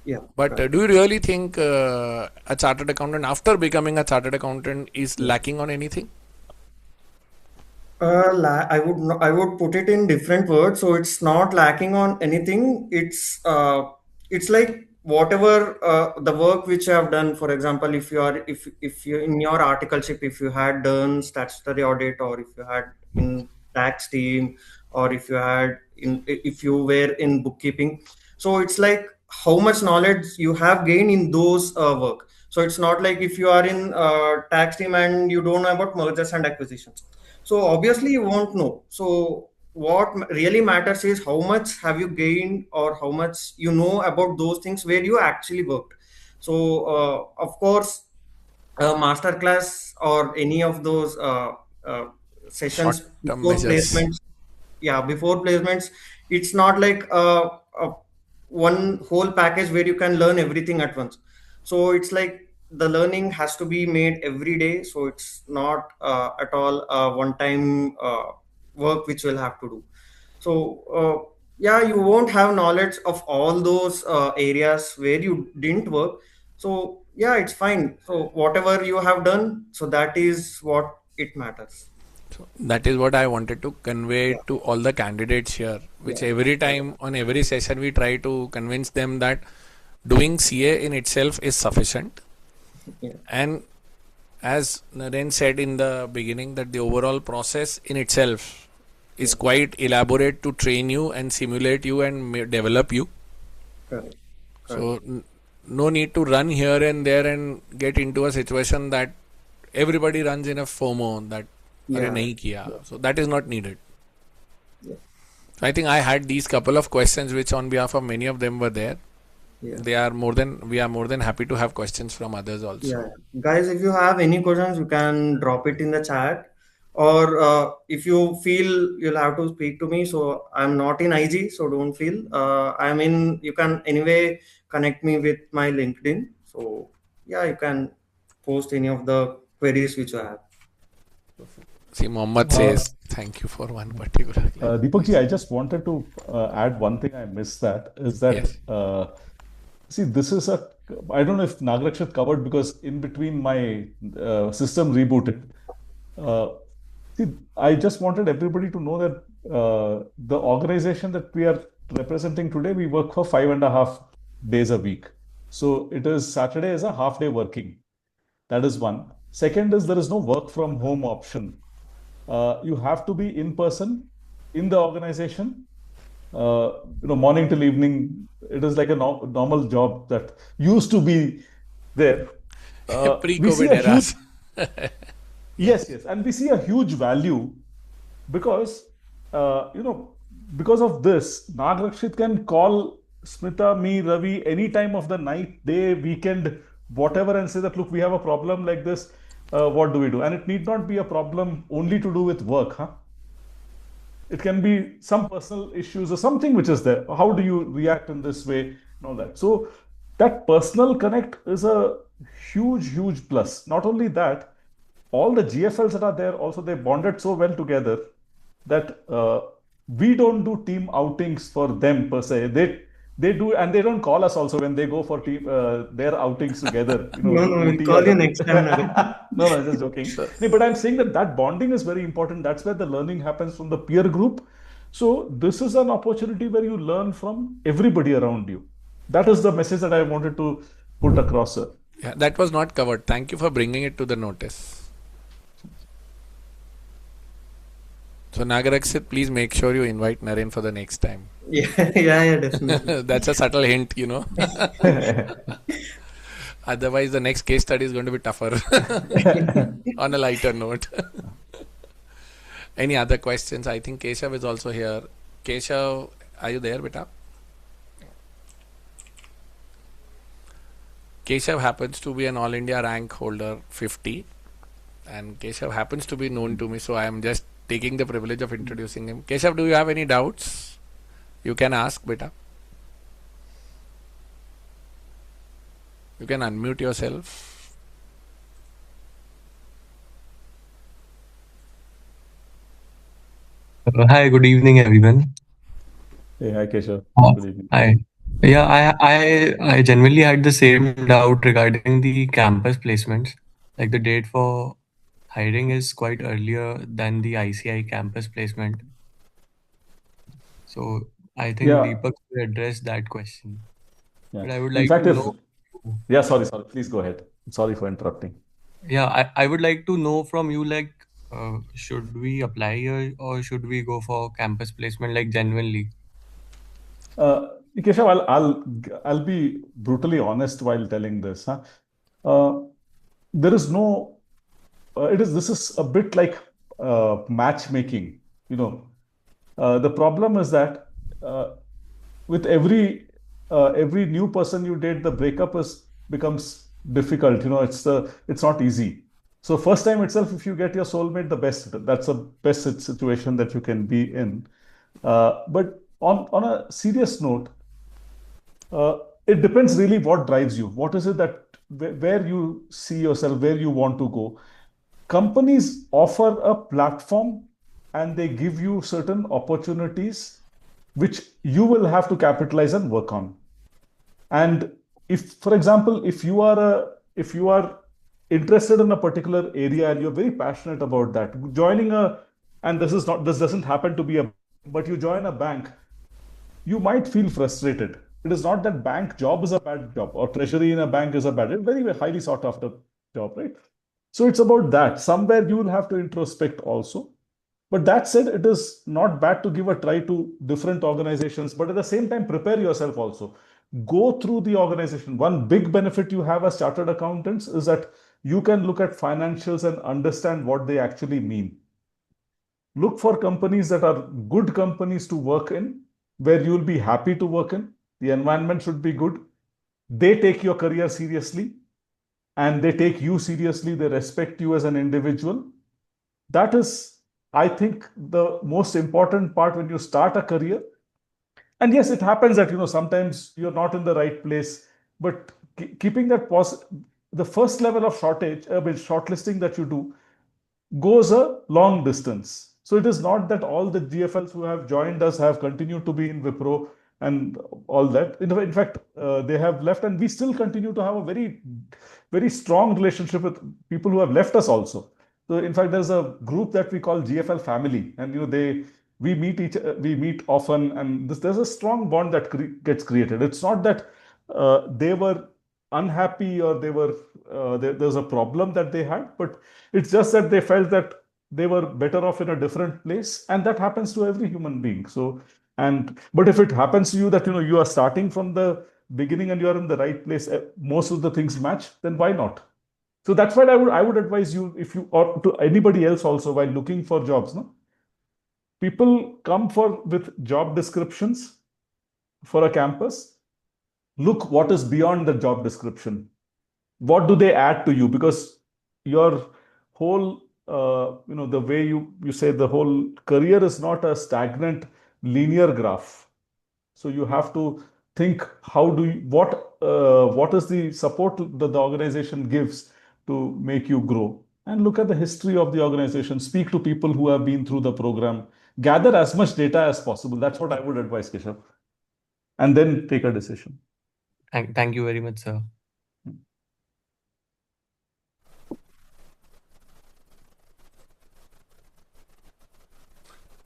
Yeah. But Correct. do you really think a chartered accountant, after becoming a chartered accountant, is lacking on anything? I would put it in different words. So it's not lacking on anything. It's like whatever the work which you have done. For example, if you in your articleship, if you had done statutory audit, or if you had in tax team, or if you were in bookkeeping. So it's like how much knowledge you have gained in those work. So it's not like if you are in tax team and you don't know about mergers and acquisitions, so obviously you won't know. So what really matters is how much have you gained, or how much you know about those things where you actually worked. So of course, a master class or any of those uh, Short sessions term before measures. placements, yeah, before placements, it's not like one whole package where you can learn everything at once. So it's like the learning has to be made every day. So it's not at all one time work which we'll have to do. So yeah, you won't have knowledge of all those areas where you didn't work. So yeah, it's fine. So whatever you have done, so that is what it matters. So that is what I wanted to convey Yeah. to all the candidates here, Yeah. which every time on every session we try to convince them that doing CA in itself is sufficient. Yeah. And as Naren said in the beginning, that the overall process in itself is Yeah. quite elaborate to train you and simulate you and develop you. Correct. Correct. So no need to run here and there and get into a situation that everybody runs in a FOMO that अरे Yeah. नहीं किया. So that is not needed. Yeah. So I think I had these couple of questions which on behalf of many of them were there. Yeah. We are more than happy to have questions from others also. Yeah. Guys, if you have any questions, you can drop it in the chat. Or if you feel you'll have to speak to me, so I'm not in IG, so don't feel. You can anyway connect me with my LinkedIn. So yeah, you can post any of the queries which you have. See, Mohammed Uh, says thank you for one particular line. Deepakji, I just wanted to add one thing I missed, that is that Yes. see, this is I don't know if Nagrakshit covered, because in between my system rebooted. See, I just wanted everybody to know that the organization that we are representing today, we work for 5.5 days a week. So it is Saturday is a half day working. That is one. Second is there is no work from home option. You have to be in person in the organization. Morning till evening. It is like a normal job that used to be there. We see Pre-COVID a huge eras. yes, and we see a huge value because because of this, Nagrakshit can call Smita, me, Ravi any time of the night, day, weekend, whatever, and say that look, we have a problem like this. What do we do? And it need not be a problem only to do with work, huh? It can be some personal issues or something which is there. How do you react in this way and all that? So that personal connect is a huge plus. Not only that, all the GFLs that are there also, they bonded so well together that we don't do team outings for them per se. They do, and they don't call us also when they go for team their outings together. No, no, we'll OT or call you something. next time, Naren. No, just joking. No, but I'm saying that bonding is very important. That's where the learning happens from the peer group. So this is an opportunity where you learn from everybody around you. That is the message that I wanted to put across, sir. Yeah, that was not covered. Thank you for bringing it to the notice. So Nagarakshit, please make sure you invite Naren for the next time. Yeah, definitely. That's a subtle hint, Otherwise, the next case study is going to be tougher. On a lighter note. Any other questions? I think Keshav is also here. Keshav, are you there, beta? Keshav happens to be an All India rank holder 50, and Keshav happens to be known to me, so I am just taking the privilege of introducing him. Keshav, do you have any doubts? You can ask, beta. You can unmute yourself. Hi, good evening, everyone. Hey, hi, Keshav. Good evening. Hi. Yeah, I genuinely had the same doubt regarding the campus placements. Like the date for hiring is quite earlier than the ICI campus placement. So I think Yeah, Deepak will address that question. yeah. But I would In like fact, to if know, yeah, sorry, please go ahead. Sorry for interrupting. yeah, I would like to know from you, like, should we apply here or should we go for campus placement, like genuinely? Keshav, I'll be brutally honest while telling this. Huh? There is no. This is a bit like matchmaking. The problem is that with every new person you date, the breakup is becomes difficult. It's not easy. So first time itself, if you get your soulmate, that's the best situation that you can be in. But on a serious note, it depends really what drives you. What is it that where you see yourself, where you want to go. Companies offer a platform and they give you certain opportunities which you will have to capitalize and work on. And if, for example, if you are interested in a particular area and you're very passionate about that, and this doesn't happen to be but you join a bank, you might feel frustrated. It is not that bank job is a bad job or treasury in a bank is a bad, it's very highly sought after job, right? So it's about that. Somewhere you will have to introspect also. But that said, it is not bad to give a try to different organizations, but at the same time, prepare yourself also. Go through the organization. One big benefit you have as chartered accountants is that you can look at financials and understand what they actually mean. Look for companies that are good companies to work in, where you'll be happy to work in. The environment should be good. They take your career seriously and they take you seriously. They respect you as an individual. That is, I think, the most important part when you start a career. And yes, it happens that, sometimes you're not in the right place, but keeping that the first level of shortlisting that you do goes a long distance. So it is not that all the GFLs who have joined us have continued to be in Wipro and all that. In fact, they have left, and we still continue to have a very strong relationship with people who have left us also. So in fact, there's a group that we call GFL family, and we meet often, and there's a strong bond that gets created. It's not that they were unhappy or there's a problem that they had, but it's just that they felt that they were better off in a different place, and that happens to every human being. So, and but if it happens to you that you are starting from the beginning and you are in the right place, most of the things match, then why not? So that's why I would advise you, if you, or to anybody else also, while looking for jobs, no, people come for with job descriptions for a campus. Look what is beyond the job description. What do they add to you? Because your whole, the way you say, the whole career is not a stagnant linear graph. So you have to think, how do you, what is the support that the organization gives to make you grow? And look at the history of the organization. Speak to people who have been through the program. Gather as much data as possible. That's what I would advise, Keshav. And then take a decision. Thank you very much, sir.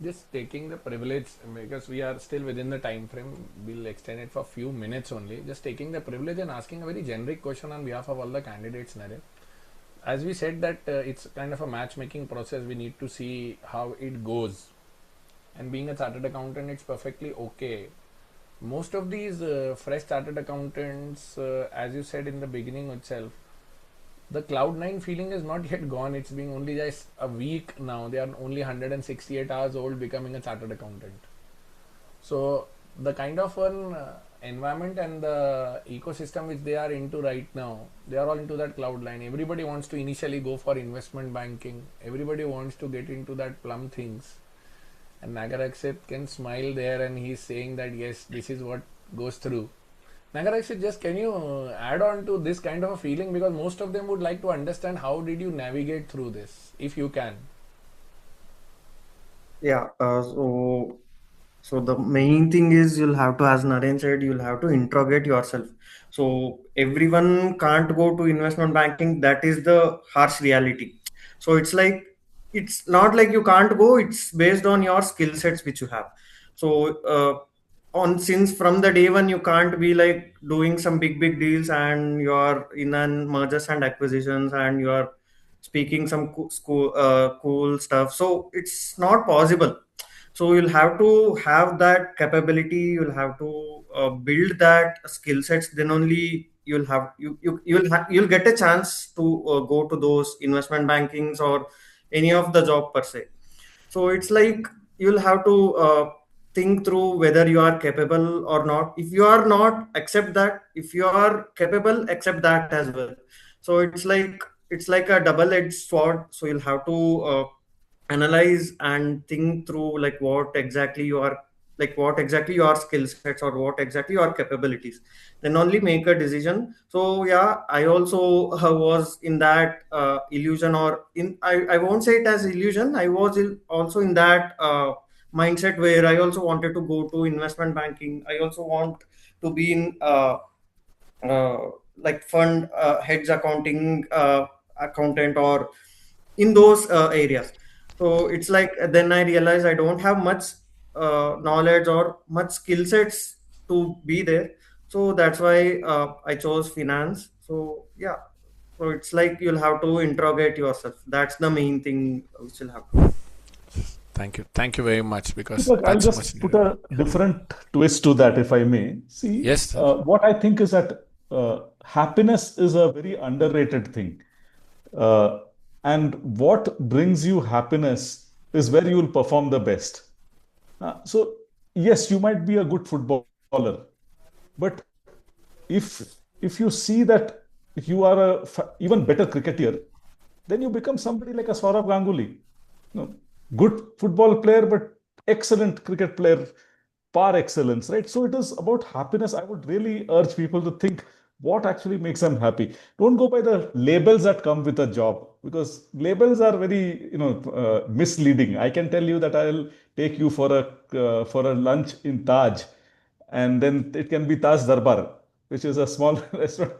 Just taking the privilege, because we are still within the time frame, we'll extend it for a few minutes only. Just taking the privilege and asking a very generic question on behalf of all the candidates, Naren. As we said that it's kind of a matchmaking process, we need to see how it goes. And being a chartered accountant, it's perfectly okay. Most of these fresh chartered accountants, as you said in the beginning itself, the Cloud9 feeling is not yet gone. It's been only just a week now. They are only 168 hours old becoming a chartered accountant. So the kind of an environment and the ecosystem which they are into right now, they are all into that Cloud9. Everybody wants to initially go for investment banking. Everybody wants to get into that plum things. And Nagarakshit can smile there and he's saying that yes, this is what goes through. Nagarakshit, just can you add on to this kind of a feeling, because most of them would like to understand how did you navigate through this, if you can. Yeah. So the main thing is you'll have to, as Naren said, you'll have to interrogate yourself. So everyone can't go to investment banking. That is the harsh reality. So it's not like you can't go. It's based on your skill sets which you have. So on since from the day one you can't be like doing some big deals and you are in an mergers and acquisitions and you are speaking some cool stuff. So it's not possible. So you'll have to have that capability, you'll have to build that skill sets, then only you'll get a chance to go to those investment bankings or any of the job per se. So it's like you'll have to think through whether you are capable or not. If you are not, accept that. If you are capable, accept that as well. So it's like a double-edged sword. So you'll have to analyze and think through like what exactly your skill sets or what exactly your capabilities, then only make a decision. So yeah, I also was in that illusion, or I won't say it as illusion. I was also in that mindset where I also wanted to go to investment banking. I also want to be in uh, like fund heads accounting accountant or in those areas. So it's like then I realized I don't have much knowledge or much skill sets to be there. So that's why I chose finance. So yeah, so it's like you'll have to interrogate yourself. That's the main thing which you'll have to do. Thank you very much, because Look, I'll that's much just put needed. a different twist to that, if I may. See, Yes, sir. what I think is that happiness is a very underrated thing. Uh, and what brings you happiness is where you will perform the best. So, yes, you might be a good footballer, but if if you see that you are a even better cricketer, then you become somebody like a Saurav Ganguly. No, good football player, but excellent cricket player, par excellence, right? So it is about happiness. I would really urge people to think what actually makes them happy. Don't go by the labels that come with a job, because labels are very, misleading. I can tell you that I'll take you for a lunch in Taj, and then it can be Taj Darbar, which is a small restaurant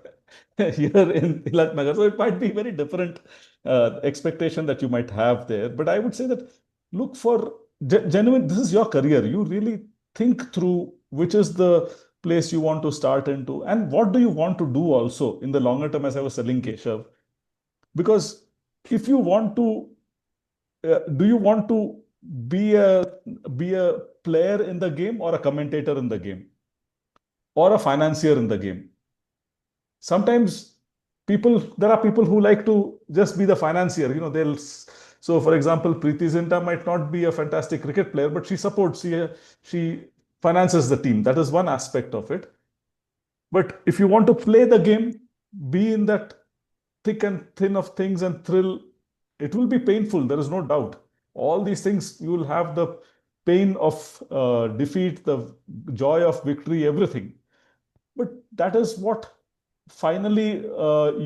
here in Tilak Nagar. So it might be very different expectation that you might have there. But I would say that look for genuine, this is your career. You really think through which is the place you want to start into and what do you want to do also in the longer term, as I was telling Keshav. Because if you want to, do you want to be a player in the game or a commentator in the game or a financier in the game? Sometimes there are people who like to just be the financier. So for example, Preeti Zinta might not be a fantastic cricket player, but she finances the team. That is one aspect of it. But if you want to play the game, be in that thick and thin of things and thrill, it will be painful. There is no doubt. All these things, you will have the pain of defeat, the joy of victory, everything. But that is what finally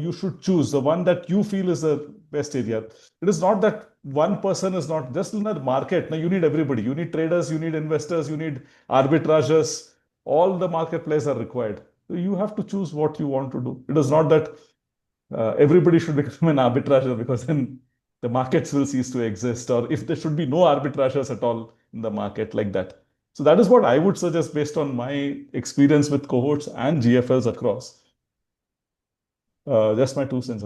you should choose, the one that you feel is the best area. It is not that one person is not just in the market. Now you need everybody. You need traders, you need investors, you need arbitrageurs. All the market players are required. So you have to choose what you want to do. It is not that everybody should become an arbitrager, because then the markets will cease to exist, or if there should be no arbitrageurs at all in the market like that. So that is what I would suggest based on my experience with cohorts and GFLs across. Just my 2 cents.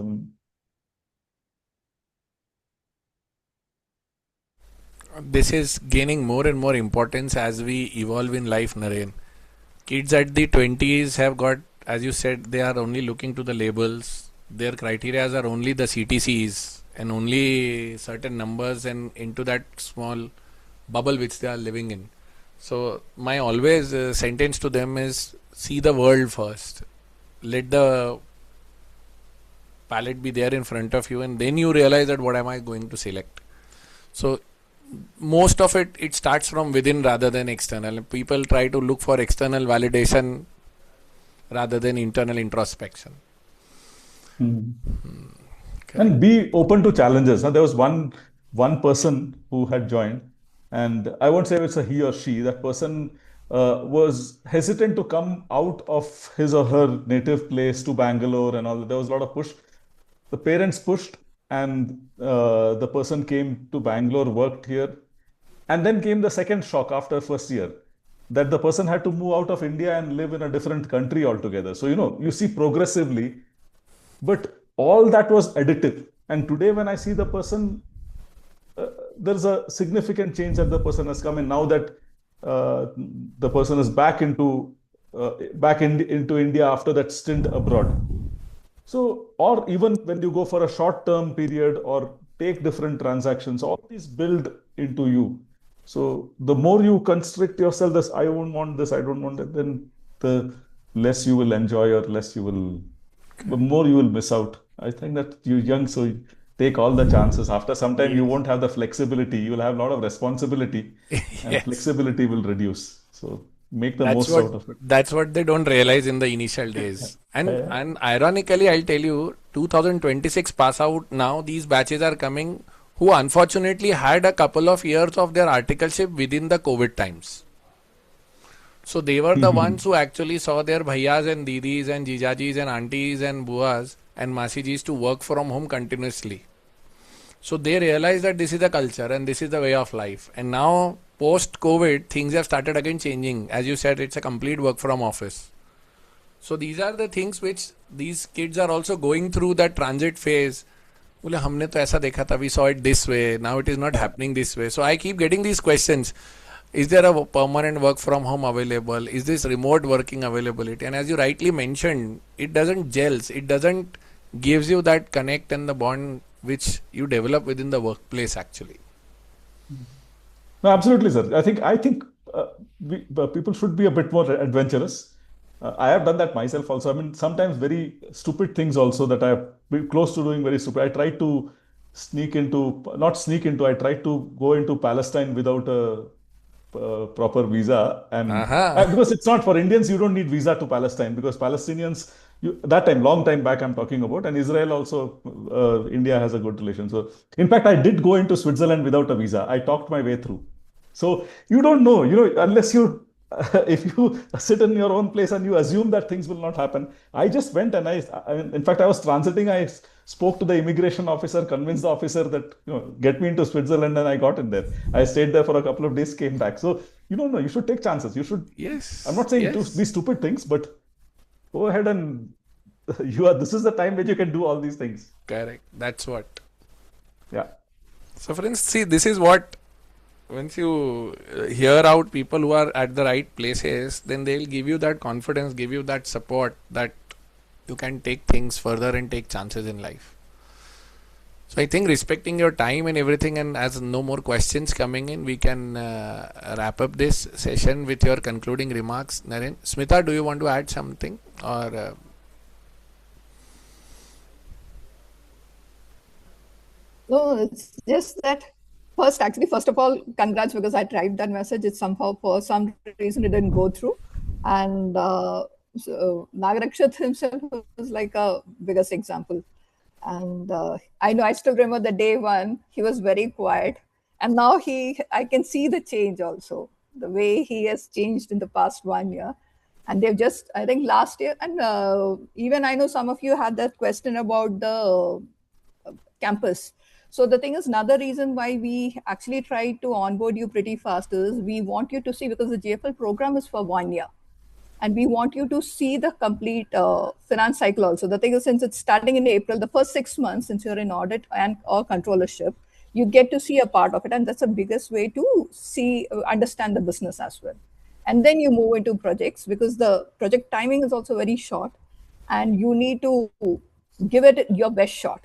This is gaining more and more importance as we evolve in life, Naren. Kids at the 20s have got, as you said, they are only looking to the labels. Their criteria are only the CTCs and only certain numbers and into that small bubble which they are living in. So my always sentence to them is, see the world first. Let the palette be there in front of you, and then you realize that what am I going to select. So most of it starts from within rather than external. People try to look for external validation rather than internal introspection. Okay. And be open to challenges. Now, there was one person who had joined, and I won't say it's a he or she. That person was hesitant to come out of his or her native place to Bangalore and all. There was a lot of push. The parents pushed, and the person came to Bangalore, worked here. And then came the second shock after first year, that the person had to move out of India and live in a different country altogether. So, you see progressively, but all that was additive. And today when I see the person, there's a significant change that the person has come in now that the person is back into India after that stint abroad. So, or even when you go for a short-term period or take different transactions, all these build into you. So the more you constrict yourself, this, I won't want this, I don't want it, then the less you will enjoy, or the more you will miss out. I think that you're young, so you take all the chances. After some time, you won't have the flexibility. You will have a lot of responsibility, and flexibility will reduce. So make the most out of it. That's what they don't realize in the initial days. And ironically, I'll tell you, 2026 pass out now, these batches are coming who unfortunately had a couple of years of their articleship within the COVID times. So they were the ones who actually saw their bhaiyas and didis and jijajis and aunties and buas and masijis to work from home continuously. So they realized that this is the culture and this is the way of life. And now post-COVID, things have started again changing. As you said, it's a complete work from office. So these are the things which these kids are also going through, that transit phase. बोले हमने तो ऐसा देखा था, we saw it this way, now it is not happening this way. So I keep getting these questions. Is there a permanent work from home available? Is this remote working availability? And as you rightly mentioned, it doesn't gels. It doesn't gives you that connect and the bond which you develop within the workplace actually. No, absolutely, sir. I think people should be a bit more adventurous. I have done that myself also. I mean, sometimes very stupid things also that I have been close to doing very stupid. I tried to I tried to go into Palestine without a proper visa. And because it's not for Indians, you don't need visa to Palestine, because Palestinians, that time, long time back I'm talking about, and Israel also, India has a good relation. So in fact, I did go into Switzerland without a visa. I talked my way through. So you don't know, unless you if you sit in your own place and you assume that things will not happen. I just went and in fact, I was transiting. I spoke to the immigration officer, convinced the officer that, get me into Switzerland, and I got in there. I stayed there for a couple of days, came back. So, no, you should take chances. You should. Yes. I'm not saying to yes. be stupid things, but go ahead and this is the time when you can do all these things. Correct. That's what. Yeah. So friends, see, this is what, once you hear out people who are at the right places, then they'll give you that confidence, give you that support that you can take things further and take chances in life. So I think respecting your time and everything, and as no more questions coming in, we can wrap up this session with your concluding remarks. Naren, Smita, do you want to add something, or No, it's just that first of all, congrats, because I typed that message. It somehow, for some reason, it didn't go through. And so Nagarakshat himself was like a biggest example. And I still remember the day one, he was very quiet. And now I can see the change also, the way he has changed in the past 1 year. And they've just, I think last year, and even I know some of you had that question about the campus. So the thing is, another reason why we actually try to onboard you pretty fast is we want you to see, because the GFL program is for 1 year. And we want you to see the complete finance cycle also. The thing is, since it's starting in April, the first 6 months, since you're in audit and or controllership, you get to see a part of it. And that's the biggest way to understand the business as well. And then you move into projects, because the project timing is also very short and you need to give it your best shot.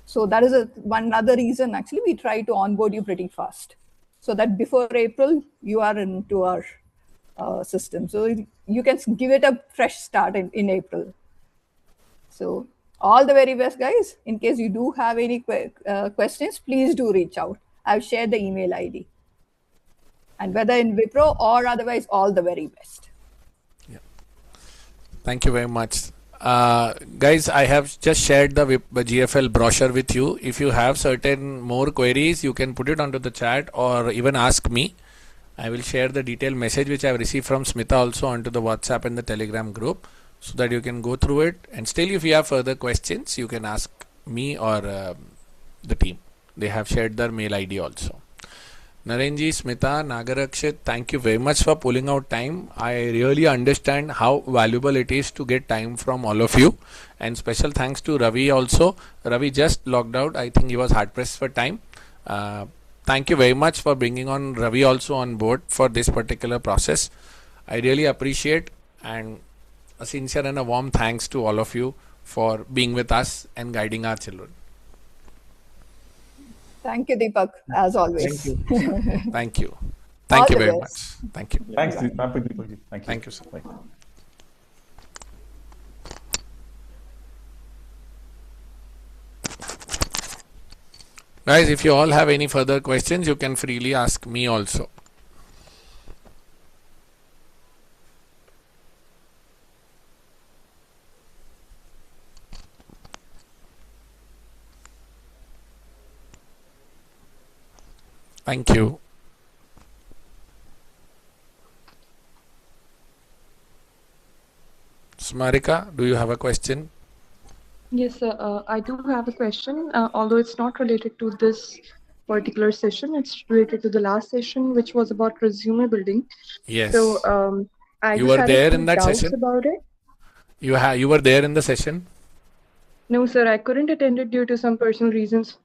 So that is one other reason, actually, we try to onboard you pretty fast, so that before April, you are into our system. So you can give it a fresh start in April. So all the very best, guys. In case you do have any questions, please do reach out. I've shared the email ID. And whether in Wipro or otherwise, all the very best. Yeah. Thank you very much. Guys, I have just shared the GFL brochure with you. If you have certain more queries, you can put it onto the chat or even ask me. I will share the detailed message which I have received from Smita also onto the WhatsApp and the Telegram group, so that you can go through it. And still, if you have further questions, you can ask me or the team. They have shared their mail ID also. Narenji, Smita, Nagarakshit, thank you very much for pulling out time. I really understand how valuable it is to get time from all of you. And special thanks to Ravi also. Ravi just logged out. I think he was hard pressed for time. Thank you very much for bringing on Ravi also on board for this particular process. I really appreciate, and a sincere and a warm thanks to all of you for being with us and guiding our children. Thank you, Deepak, as always. Thank you. Thank you. Thank All you the very best. much. Thank you. Thanks, Deepak. Thank you. Thank you, sir. Bye. Guys, if you all have any further questions, you can freely ask me also. Thank you. Smarika, do you have a question? Yes, sir. I do have a question, although it's not related to this particular session. It's related to the last session, which was about resume building. Yes. So I You just were had there a few in that doubts session? about it. You were there in the session? No, sir, I couldn't attend it due to some personal reasons.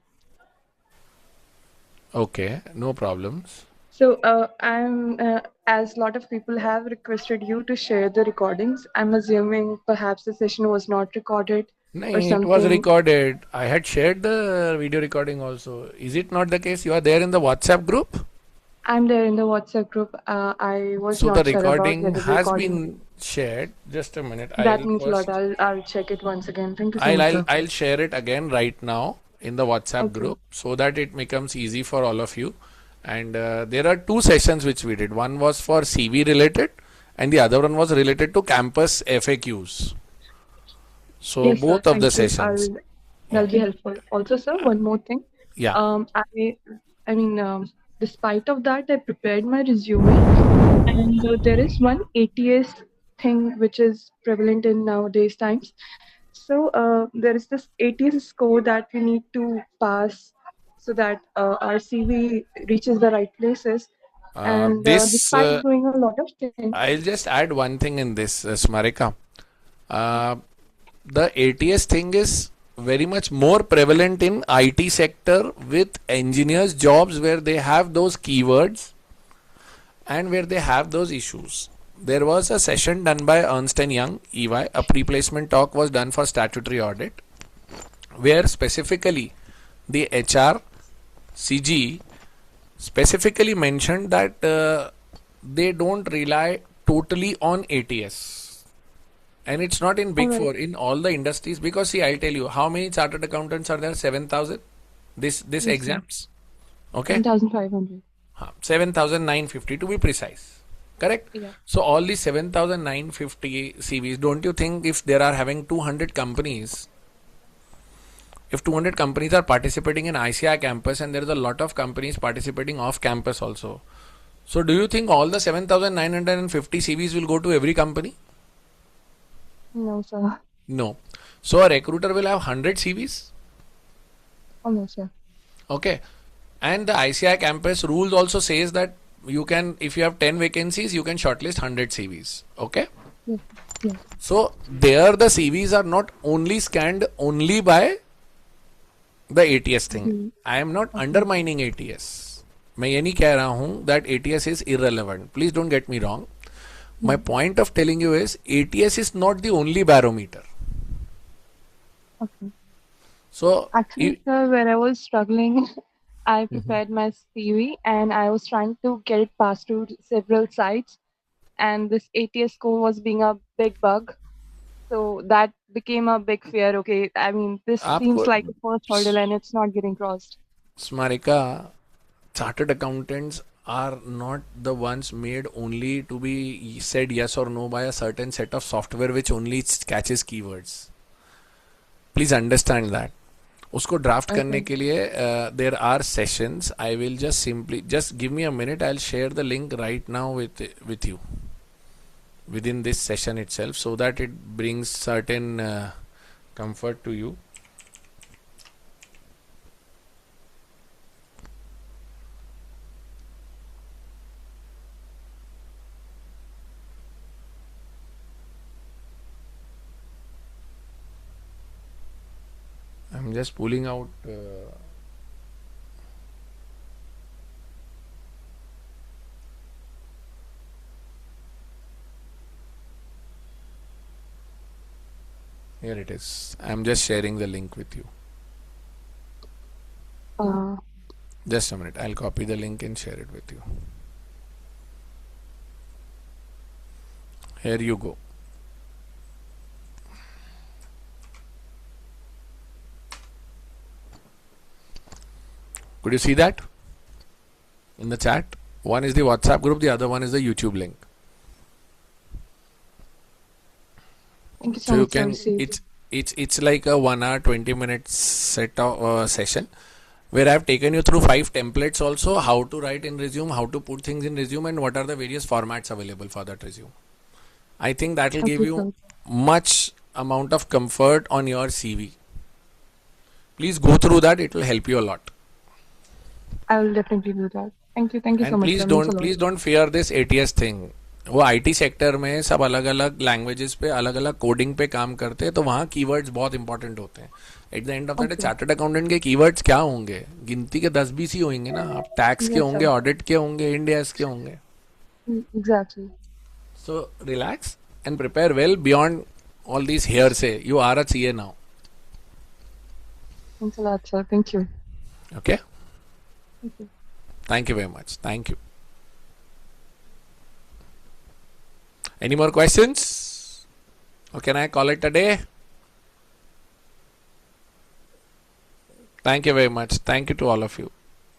Okay, no problems. So I'm, as a lot of people have requested you to share the recordings, I'm assuming perhaps the session was not recorded No, or it something. was recorded. I had shared the video recording also. Is it not the case? You are there in the WhatsApp group? I'm there in the WhatsApp group. I was So not the sure about recording whether the has recording. been shared. Just a minute. That means a lot. I'll check it once again. Thank you so much, I'll sir. I'll share it again right now in the WhatsApp Okay. group, so that it becomes easy for all of you. And there are two sessions which we did. One was for CV related, and the other one was related to campus FAQs. So Yes, sir. both of the Thank you. sessions. That'll be helpful. Also, sir, one more thing. Yeah. I mean, despite of that, I prepared my resume And there is one ATS thing which is prevalent in nowadays times. So there is this ATS score that we need to pass so that our CV reaches the right places. And This despite doing a lot of things, I'll just add one thing in this, Smarika. The ATS thing is very much more prevalent in IT sector with engineers jobs where they have those keywords and where they have those issues. There was a session done by Ernst & Young, EY, a pre-placement talk was done for statutory audit, where specifically the HR, CG specifically mentioned that they don't rely totally on ATS. And it's not in Big Four, in all the industries, because see, I'll tell you, how many chartered accountants are there? 7,000? This yes, exams? Okay? 10,500. 7,950 to be precise. Correct? Yeah. So all these 7,950 CVs, don't you think if there are having 200 companies, if 200 companies are participating in ICI campus and there is a lot of companies participating off campus also, so do you think all the 7,950 CVs will go to every company? No, sir. No. So a recruiter will have 100 CVs. Oh, no, sir. Okay. And the ICI campus rules also says that you can, if you have 10 vacancies, you can shortlist 100 CVs. Okay. Yes. Yes. So there the CVs are not only scanned only by the ATS thing. I am not undermining ATS. मैं ये नहीं कह रहा हूँ that ATS is irrelevant. Please don't get me wrong. My point of telling you is ATS is not the only barometer. Okay. So Actually, sir, where I was struggling, I prepared my CV and I was trying to get it passed through several sites, and this ATS score was being a big bug. So that became a big fear. Okay, I mean, this seems like a first hurdle and it's not getting crossed. Smarika, chartered accountants are not the ones made only to be said yes or no by a certain set of software which only catches keywords. Please understand that. उसको draft करने के लिए there are sessions. I will just simply just give me a minute. I'll share the link right now with you within this session itself, so that it brings certain comfort to you. I'm just pulling out here it is. I'm just sharing the link with you. Just a minute. I'll copy the link and share it with you. Here you go. Could you see that in the chat? One is the WhatsApp group, the other one is the YouTube link. Thank you So you much, can, it's like a 1 hour 20 minutes set of session where I've taken you through 5 templates also, how to write in resume, how to put things in resume, and what are the various formats available for that resume. I think that will give you much amount of comfort on your CV. Please go through that. It will help you a lot. I will definitely do that. Thank you so And much. please don't fear this ATS thing. वो IT sector में सब अलग अलग languages पे अलग अलग coding पे काम करते हैं, तो वहाँ कीवर्ड्स बहुत इंपॉर्टेंट होते हैं. At the end of the day chartered accountant के कीवर्ड्स क्या होंगे? गिनती के 10-20 ही होंगे ना. आप टैक्स के होंगे, ऑडिट के होंगे, इंडियाज के होंगे. Exactly. So relax and prepare well beyond all these hearsay. You are a CA now. Thanks a lot, sir. Thank you. Okay. Thank you. Thank you very much. Thank you. Any more questions? Or can I call it a day? Thank you very much. Thank you to all of you.